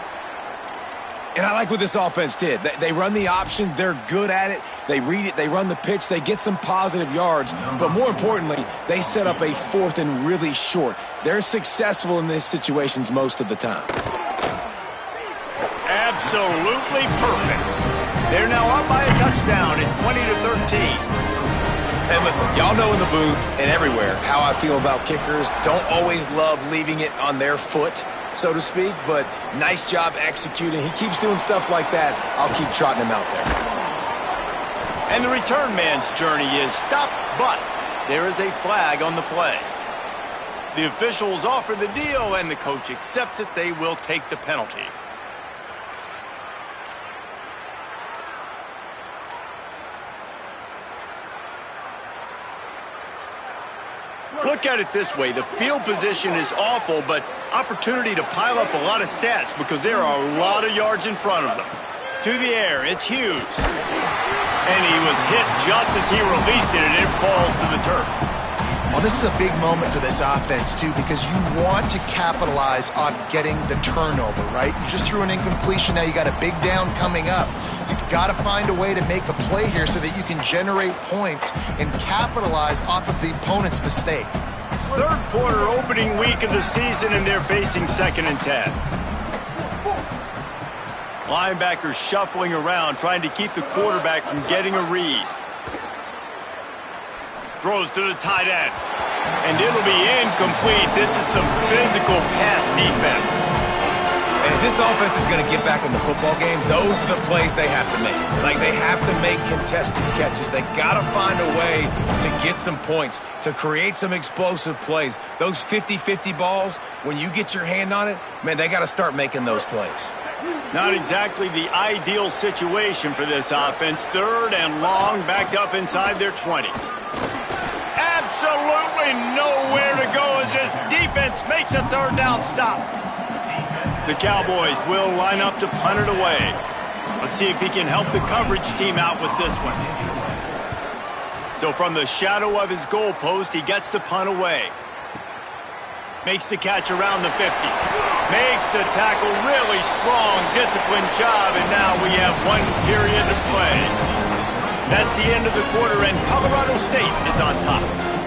And I like what this offense did. They run the option. They're good at it. They read it. They run the pitch. They get some positive yards. But more importantly, they set up a 4th and really short. They're successful in these situations most of the time. Absolutely perfect. They're now up by a touchdown at 20-13. And listen, y'all know in the booth and everywhere how I feel about kickers. Don't always love leaving it on their foot, so to speak, but nice job executing. He keeps doing stuff like that. I'll keep trotting him out there. And the return man's journey is stopped, but there is a flag on the play. The officials offer the deal, and the coach accepts it. They will take the penalty. Look at it this way. The field position is awful, but opportunity to pile up a lot of stats because there are a lot of yards in front of them. To the air, it's Hughes. And he was hit just as he released it, and it falls to the turf. Well, this is a big moment for this offense, too, because you want to capitalize off getting the turnover, right? You just threw an incompletion. Now you got a big down coming up. You've got to find a way to make a play here so that you can generate points and capitalize off of the opponent's mistake. 3rd quarter opening week of the season, and they're facing 2nd and 10. Linebackers shuffling around, trying to keep the quarterback from getting a read. Throws to the tight end. And it'll be incomplete. This is some physical pass defense. And if this offense is going to get back in the football game, those are the plays they have to make. Like, they have to make contested catches. They got to find a way to get some points, to create some explosive plays. Those 50-50 balls, when you get your hand on it, man, they got to start making those plays. Not exactly the ideal situation for this offense. 3rd and long, backed up inside their 20. Absolutely nowhere to go as this defense makes a 3rd down stop. The Cowboys will line up to punt it away. Let's see if he can help the coverage team out with this one. So from the shadow of his goalpost, he gets the punt away. Makes the catch around the 50. Makes the tackle, really strong, disciplined job, and now we have 1 period to play. That's the end of the quarter, and Colorado State is on top.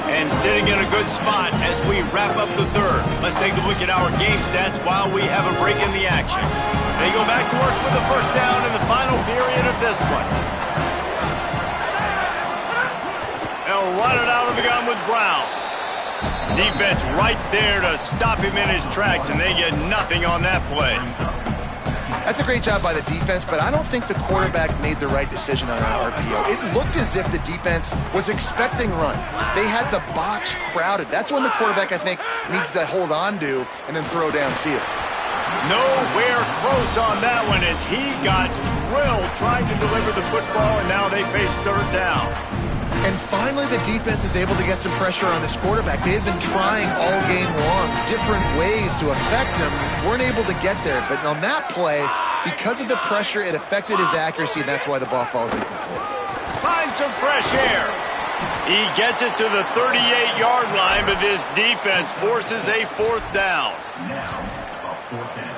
And sitting in a good spot as we wrap up the 3rd. Let's take a look at our game stats while we have a break in the action. They go back to work with the 1st down in the final period of this one. They'll run it out of the gun with Brown. Defense right there to stop him in his tracks, and they get nothing on that play. That's a great job by the defense, but I don't think the quarterback made the right decision on an RPO. It looked as if the defense was expecting run. They had the box crowded. That's when the quarterback, I think, needs to hold on to and then throw downfield. Nowhere close on that one as he got drilled trying to deliver the football, and now they face 3rd down. And finally, the defense is able to get some pressure on this quarterback. They had been trying all game long different ways to affect him. Weren't able to get there. But on that play, because of the pressure, it affected his accuracy, and that's why the ball falls incomplete. Find some fresh air. He gets it to the 38-yard line, but this defense forces a fourth down. Now, a fourth down.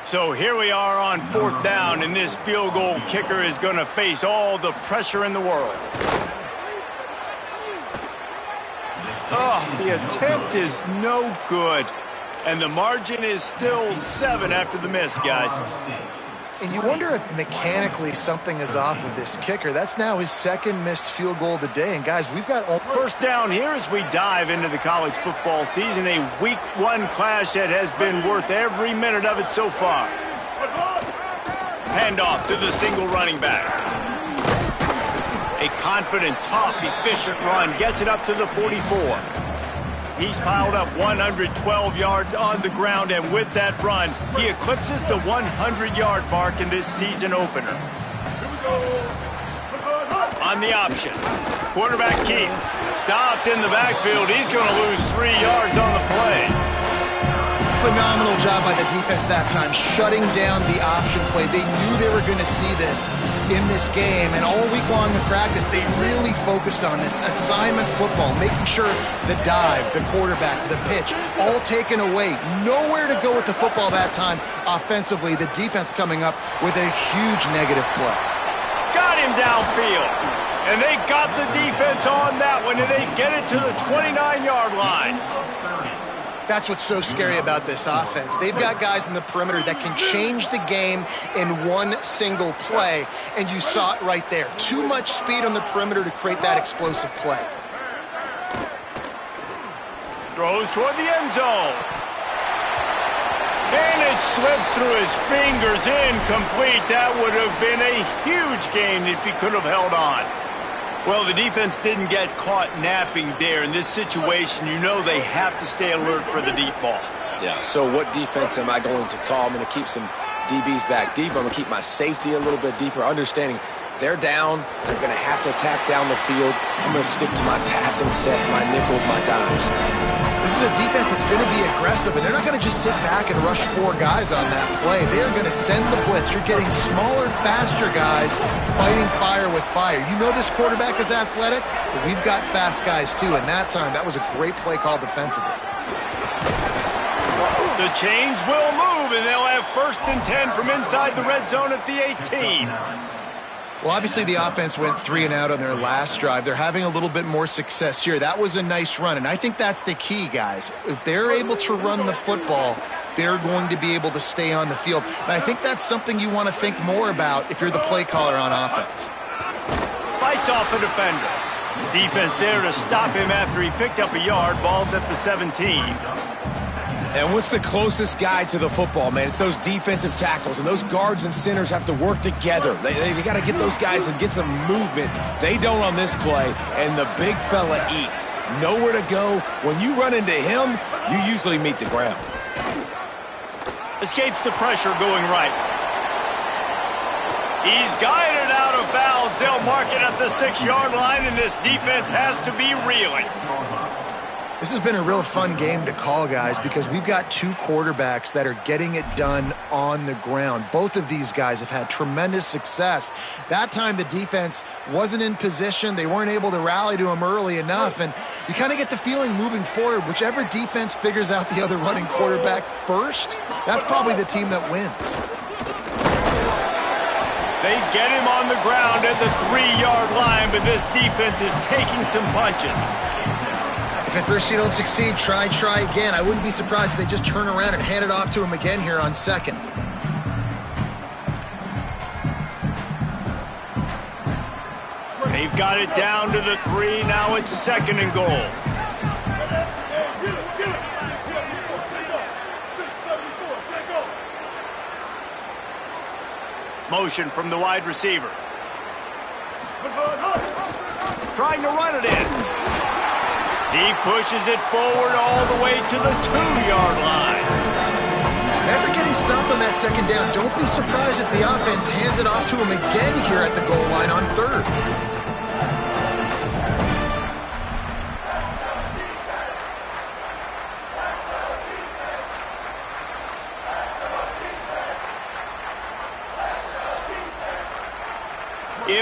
So here we are on fourth down, and this field goal kicker is going to face all the pressure in the world. Oh, the attempt is no good. And the margin is still 7 after the miss, guys. And you wonder if mechanically something is off with this kicker. That's now his second missed field goal of the day. And, guys, we've got first down here as we dive into the college football season. A Week 1 clash that has been worth every minute of it so far. Handoff to the single running back. A confident, tough, efficient run gets it up to the 44. He's piled up 112 yards on the ground, and with that run, he eclipses the 100-yard mark in this season opener. On the option, quarterback Keith stopped in the backfield. He's going to lose 3 yards on the play. Phenomenal job by the defense that time, shutting down the option play. They knew they were going to see this in this game, and all week long in practice, they really focused on this assignment football, making sure the dive, the quarterback, the pitch, all taken away. Nowhere to go with the football that time offensively. The defense coming up with a huge negative play. Got him downfield, and they got the defense on that one, and they get it to the 29-yard line. That's what's so scary about this offense. They've got guys in the perimeter that can change the game in one single play, and you saw it right there. Too much speed on the perimeter to create that explosive play. Throws toward the end zone. And it slips through his fingers, incomplete. That would have been a huge gain if he could have held on. Well, the defense didn't get caught napping there. In this situation, you know they have to stay alert for the deep ball. Yeah, so what defense am I going to call? I'm going to keep some DBs back deep. I'm going to keep my safety a little bit deeper, understanding they're down. They're going to have to attack down the field. I'm going to stick to my passing sets, my nickels, my dimes. This is a defense that's going to be aggressive, and they're not going to just sit back and rush 4 guys on that play. They are going to send the blitz. You're getting smaller, faster guys fighting fire with fire. You know this quarterback is athletic, but we've got fast guys too, and that time, that was a great play call defensively. The chains will move, and they'll have 1st and 10 from inside the red zone at the 18. Well, obviously the offense went 3 and out on their last drive. They're having a little bit more success here. That was a nice run, and I think that's the key, guys. If they're able to run the football, they're going to be able to stay on the field. And I think that's something you want to think more about if you're the play caller on offense. Fights off a defender. Defense there to stop him after he picked up a yard. Ball's at the 17. And what's the closest guy to the football, man? It's those defensive tackles, and those guards and centers have to work together. They got to get those guys and get some movement. They don't on this play, and the big fella eats. Nowhere to go. When you run into him, you usually meet the ground. Escapes the pressure going right. He's guided out of bounds. They'll mark it at the 6-yard line, and this defense has to be reeling. This has been a real fun game to call, guys, because we've got 2 quarterbacks that are getting it done on the ground. Both of these guys have had tremendous success. That time the defense wasn't in position. They weren't able to rally to him early enough, and you kind of get the feeling moving forward, whichever defense figures out the other running quarterback first, that's probably the team that wins. They get him on the ground at the 3-yard line, but this defense is taking some punches. If at first you don't succeed, try again. I wouldn't be surprised if they just turn around and hand it off to him again here on 2nd. They've got it down to the 3. Now it's 2nd and goal. Motion from the wide receiver. Trying to run it in. He pushes it forward all the way to the 2-yard line. After getting stopped on that 2nd down, don't be surprised if the offense hands it off to him again here at the goal line on 3rd.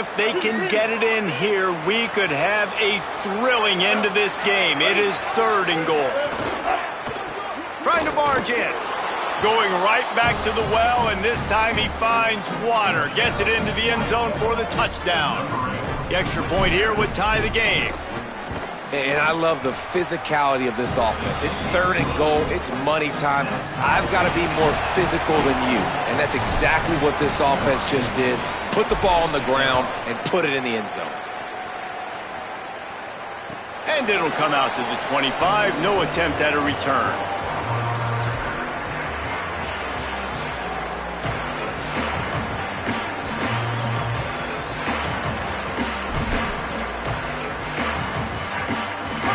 If they can get it in here, we could have a thrilling end to this game. It is 3rd and goal. Trying to barge in. Going right back to the well, and this time he finds water. Gets it into the end zone for the touchdown. The extra point here would tie the game. And I love the physicality of this offense. It's 3rd and goal. It's money time. I've got to be more physical than you. And that's exactly what this offense just did. Put the ball on the ground and put it in the end zone. And it'll come out to the 25. No attempt at a return.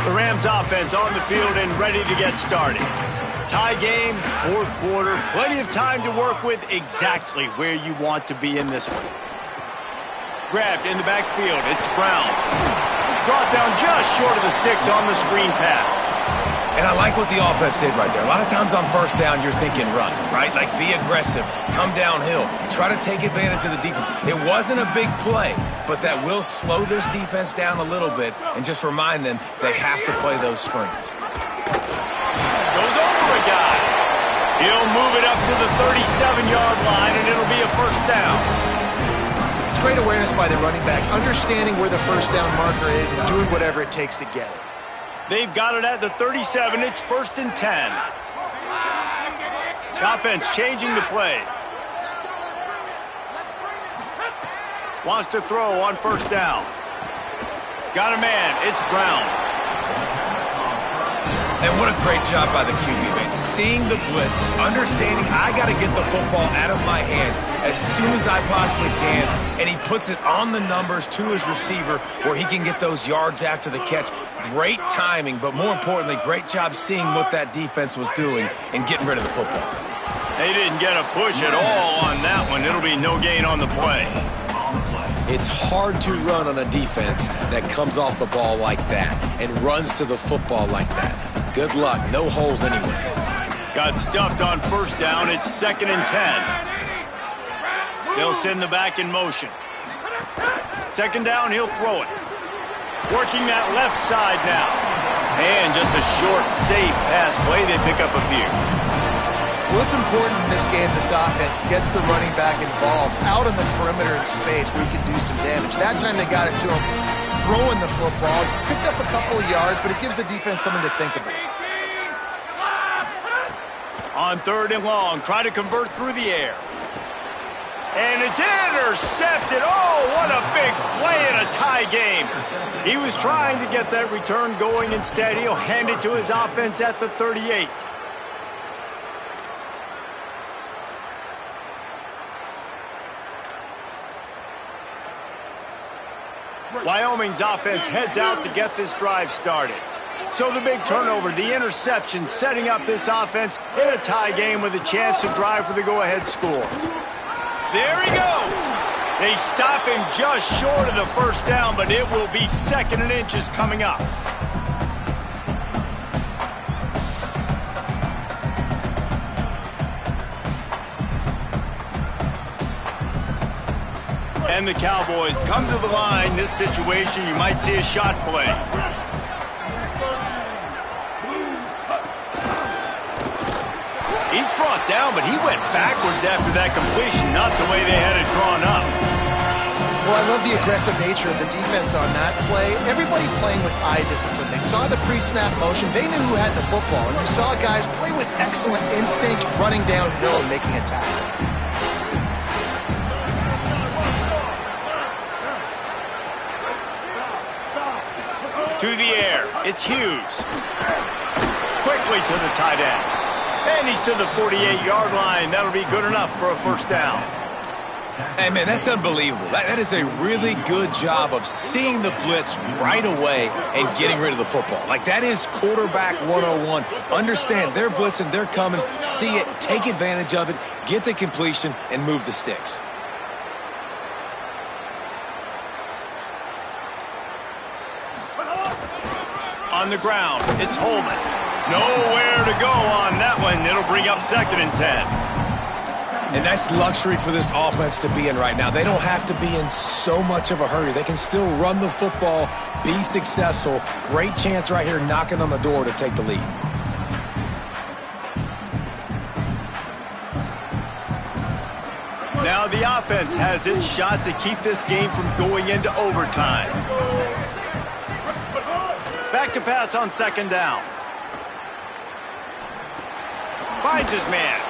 The Rams offense on the field and ready to get started. Tie game, 4th quarter, plenty of time to work with, exactly where you want to be in this one. Grabbed in the backfield, it's Brown. Brought down just short of the sticks on the screen pass. And I like what the offense did right there. A lot of times on 1st down, you're thinking run, right? Like be aggressive, come downhill, try to take advantage of the defense. It wasn't a big play, but that will slow this defense down a little bit and just remind them they have to play those screens. Goes over a guy. He'll move it up to the 37-yard line, and it'll be a 1st down. It's great awareness by the running back, understanding where the 1st down marker is and doing whatever it takes to get it. They've got it at the 37. It's 1st and 10. The offense changing the play. Wants to throw on 1st down. Got a man. It's Brown. And what a great job by the QB, man. Seeing the blitz, understanding I got to get the football out of my hands as soon as I possibly can, and he puts it on the numbers to his receiver where he can get those yards after the catch. Great timing, but more importantly, great job seeing what that defense was doing and getting rid of the football. They didn't get a push at all on that one. It'll be no gain on the play. It's hard to run on a defense that comes off the ball like that and runs to the football like that. Good luck. No holes anywhere. Got stuffed on 1st down. It's 2nd and 10. They'll send the back in motion. 2nd down, he'll throw it. Working that left side now. And just a short, safe pass play. They pick up a few. Well, it's important in this game this offense gets the running back involved out on the perimeter in space where he can do some damage. That time they got it to him throwing the football. Picked up a couple of yards, but it gives the defense something to think about. On 3rd and long, try to convert through the air. And it's intercepted. Oh, what a big play in a tie game. He was trying to get that return going. Instead, he'll hand it to his offense at the 38. Wyoming's offense heads out to get this drive started. So the big turnover, the interception, setting up this offense in a tie game with a chance to drive for the go-ahead score. There he goes. They stop him just short of the 1st down, but it will be 2nd and inches coming up. And the Cowboys come to the line. This situation, you might see a shot play. He's brought down, but he went backwards after that completion, not the way they had it drawn up. Well, I love the aggressive nature of the defense on that play. Everybody playing with eye discipline. They saw the pre-snap motion. They knew who had the football. And you saw guys play with excellent instinct, running downhill and making a tackle. To the air, it's Hughes. Quickly to the tight end. And he's to the 48-yard line. That'll be good enough for a 1st down. Hey, man, that's unbelievable. That is a really good job of seeing the blitz right away and getting rid of the football. Like, that is quarterback 101. Understand they're blitzing, they're coming, see it, take advantage of it, get the completion, and move the sticks. On the ground, it's Holman. Nowhere to go on that one. It'll bring up 2nd and 10. And that's luxury for this offense to be in right now. They don't have to be in so much of a hurry. They can still run the football, be successful. Great chance right here knocking on the door to take the lead. Now the offense has its shot to keep this game from going into overtime. Back to pass on second down. Finds his man.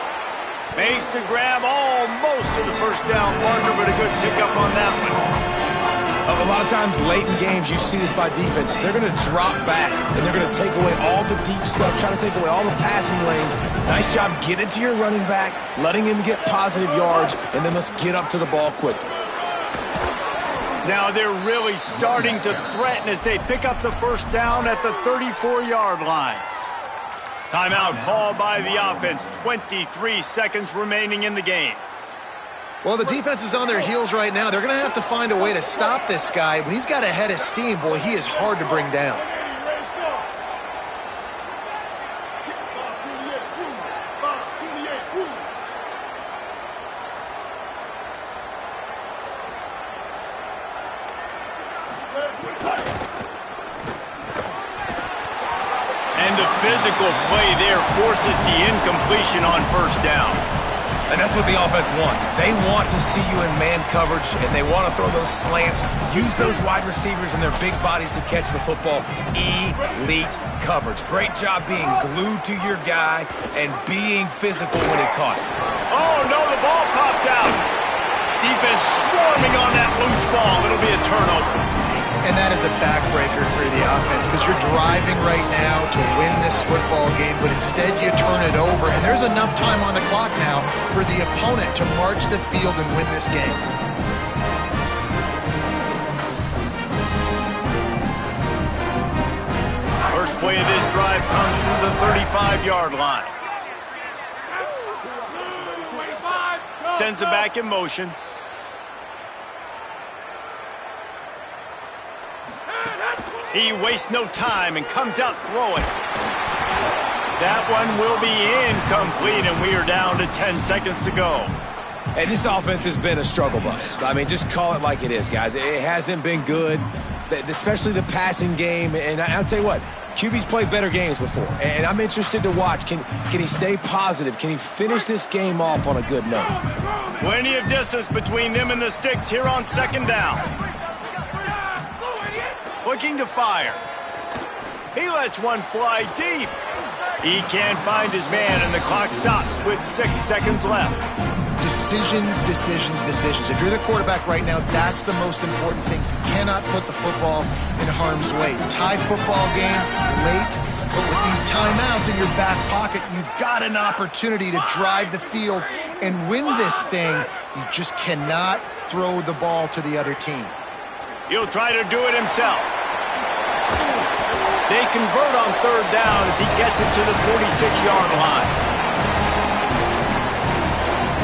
Makes the grab almost to the first down marker, but a good pickup on that one. A lot of times late in games, you see this by defenses. They're going to drop back, and they're going to take away all the deep stuff, try to take away all the passing lanes. Nice job getting to your running back, letting him get positive yards, and then let's get up to the ball quickly. Now they're really starting to threaten as they pick up the first down at the 34-yard line. Timeout called by the offense. 23 seconds remaining in the game. Well, the defense is on their heels right now. They're going to have to find a way to stop this guy. When he's got a head of steam, boy, he is hard to bring down. And the physical play there forces the incompletion on first down. And that's what the offense wants. They want to see you in man coverage, and they want to throw those slants, use those wide receivers and their big bodies to catch the football. Elite coverage. Great job being glued to your guy and being physical when he caught it. Oh, no, the ball popped out. Defense swarming on that loose ball. It'll be a turnover. And that is a backbreaker for the offense because you're driving right now to win this football game, but instead you turn it over. And there's enough time on the clock now for the opponent to march the field and win this game. First play of this drive comes from the 35-yard line. Sends it back in motion. He wastes no time and comes out throwing. That one will be incomplete, and we are down to 10 seconds to go. Hey, this offense has been a struggle bus. I mean, just call it like it is, guys. It hasn't been good, especially the passing game. And I'll tell you what, QB's played better games before. And I'm interested to watch. Can he stay positive? Can he finish this game off on a good note? Plenty of distance between them and the sticks here on second down. Looking to fire. He lets one fly deep. He can't find his man, and the clock stops with 6 seconds left. Decisions, decisions, decisions. If you're the quarterback right now, that's the most important thing. You cannot put the football in harm's way. Tie football game, late, but with these timeouts in your back pocket, you've got an opportunity to drive the field and win this thing. You just cannot throw the ball to the other team. He'll try to do it himself. They convert on third down as he gets it to the 46-yard line.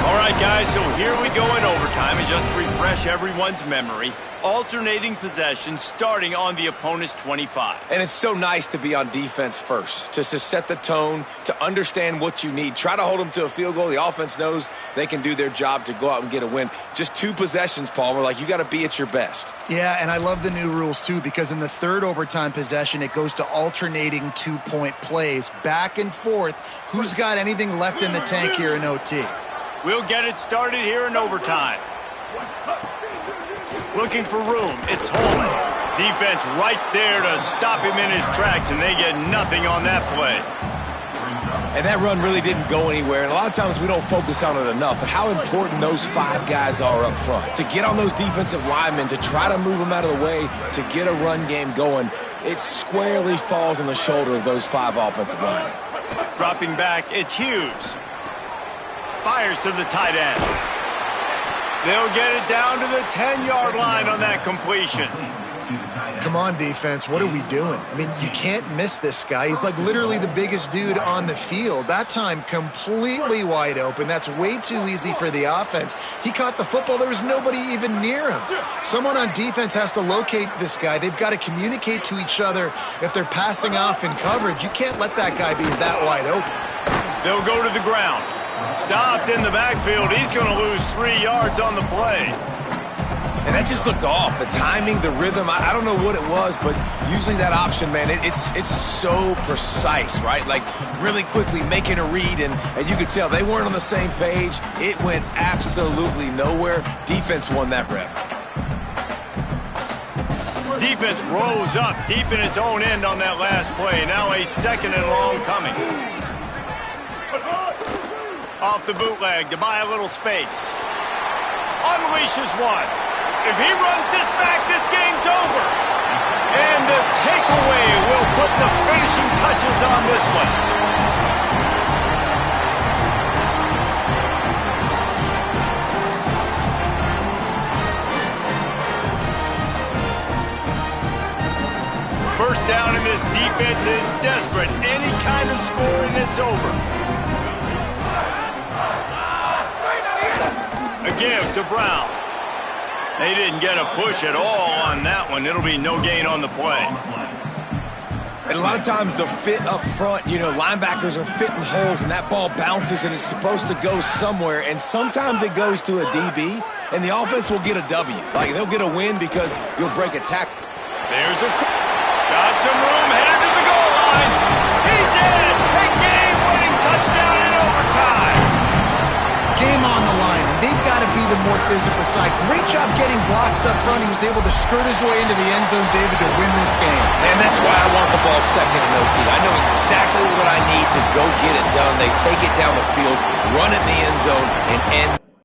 All right, guys, so here we go in overtime. And just to refresh everyone's memory, alternating possession starting on the opponent's 25. And it's so nice to be on defense first, to set the tone, to understand what you need. Try to hold them to a field goal. The offense knows they can do their job to go out and get a win. Just 2 possessions, Paul. We're like, you got to be at your best. Yeah, and I love the new rules, too, because in the third overtime possession, it goes to alternating 2-point plays, back and forth. Who's got anything left in the tank here in OT? We'll get it started here in overtime. Looking for room. It's Holman. Defense right there to stop him in his tracks, and they get nothing on that play. And that run really didn't go anywhere. And a lot of times we don't focus on it enough, but how important those 5 guys are up front. To get on those defensive linemen, to try to move them out of the way, to get a run game going, it squarely falls on the shoulder of those 5 offensive linemen. Dropping back, it's Hughes. Fires to the tight end. They'll get it down to the 10-yard line on that completion. Come on, defense. What are we doing? I mean, you can't miss this guy. He's like literally the biggest dude on the field. That time, completely wide open. That's way too easy for the offense. He caught the football. There was nobody even near him. Someone on defense has to locate this guy. They've got to communicate to each other if they're passing off in coverage. You can't let that guy be that wide open. They'll go to the ground. Stopped in the backfield. He's going to lose 3 yards on the play. And that just looked off. The timing, the rhythm, I don't know what it was, but usually that option, man, it's so precise, right? Like really quickly making a read, and you could tell they weren't on the same page. It went absolutely nowhere. Defense won that rep. Defense rose up deep in its own end on that last play. Now a 2nd and long coming. Off the bootleg to buy a little space. Unleashes one. If he runs this back, this game's over. And the takeaway will put the finishing touches on this one. First down, and this defense is desperate. Any kind of scoring, it's over. A give to Brown. They didn't get a push at all on that one. It'll be no gain on the play. And a lot of times the fit up front, you know, linebackers are fitting holes and that ball bounces and it's supposed to go somewhere. And sometimes it goes to a DB and the offense will get a W. Like they'll get a win because you'll break a tackle. There's a... Got some room, headed to the goal line. He's in! A game-winning touchdown in overtime. Game on the line. They've got to be the more physical side. Great job getting blocks up front. He was able to skirt his way into the end zone, David, to win this game. And that's why I want the ball second and OT. I know exactly what I need to go get it done. They take it down the field, run it in the end zone, and end.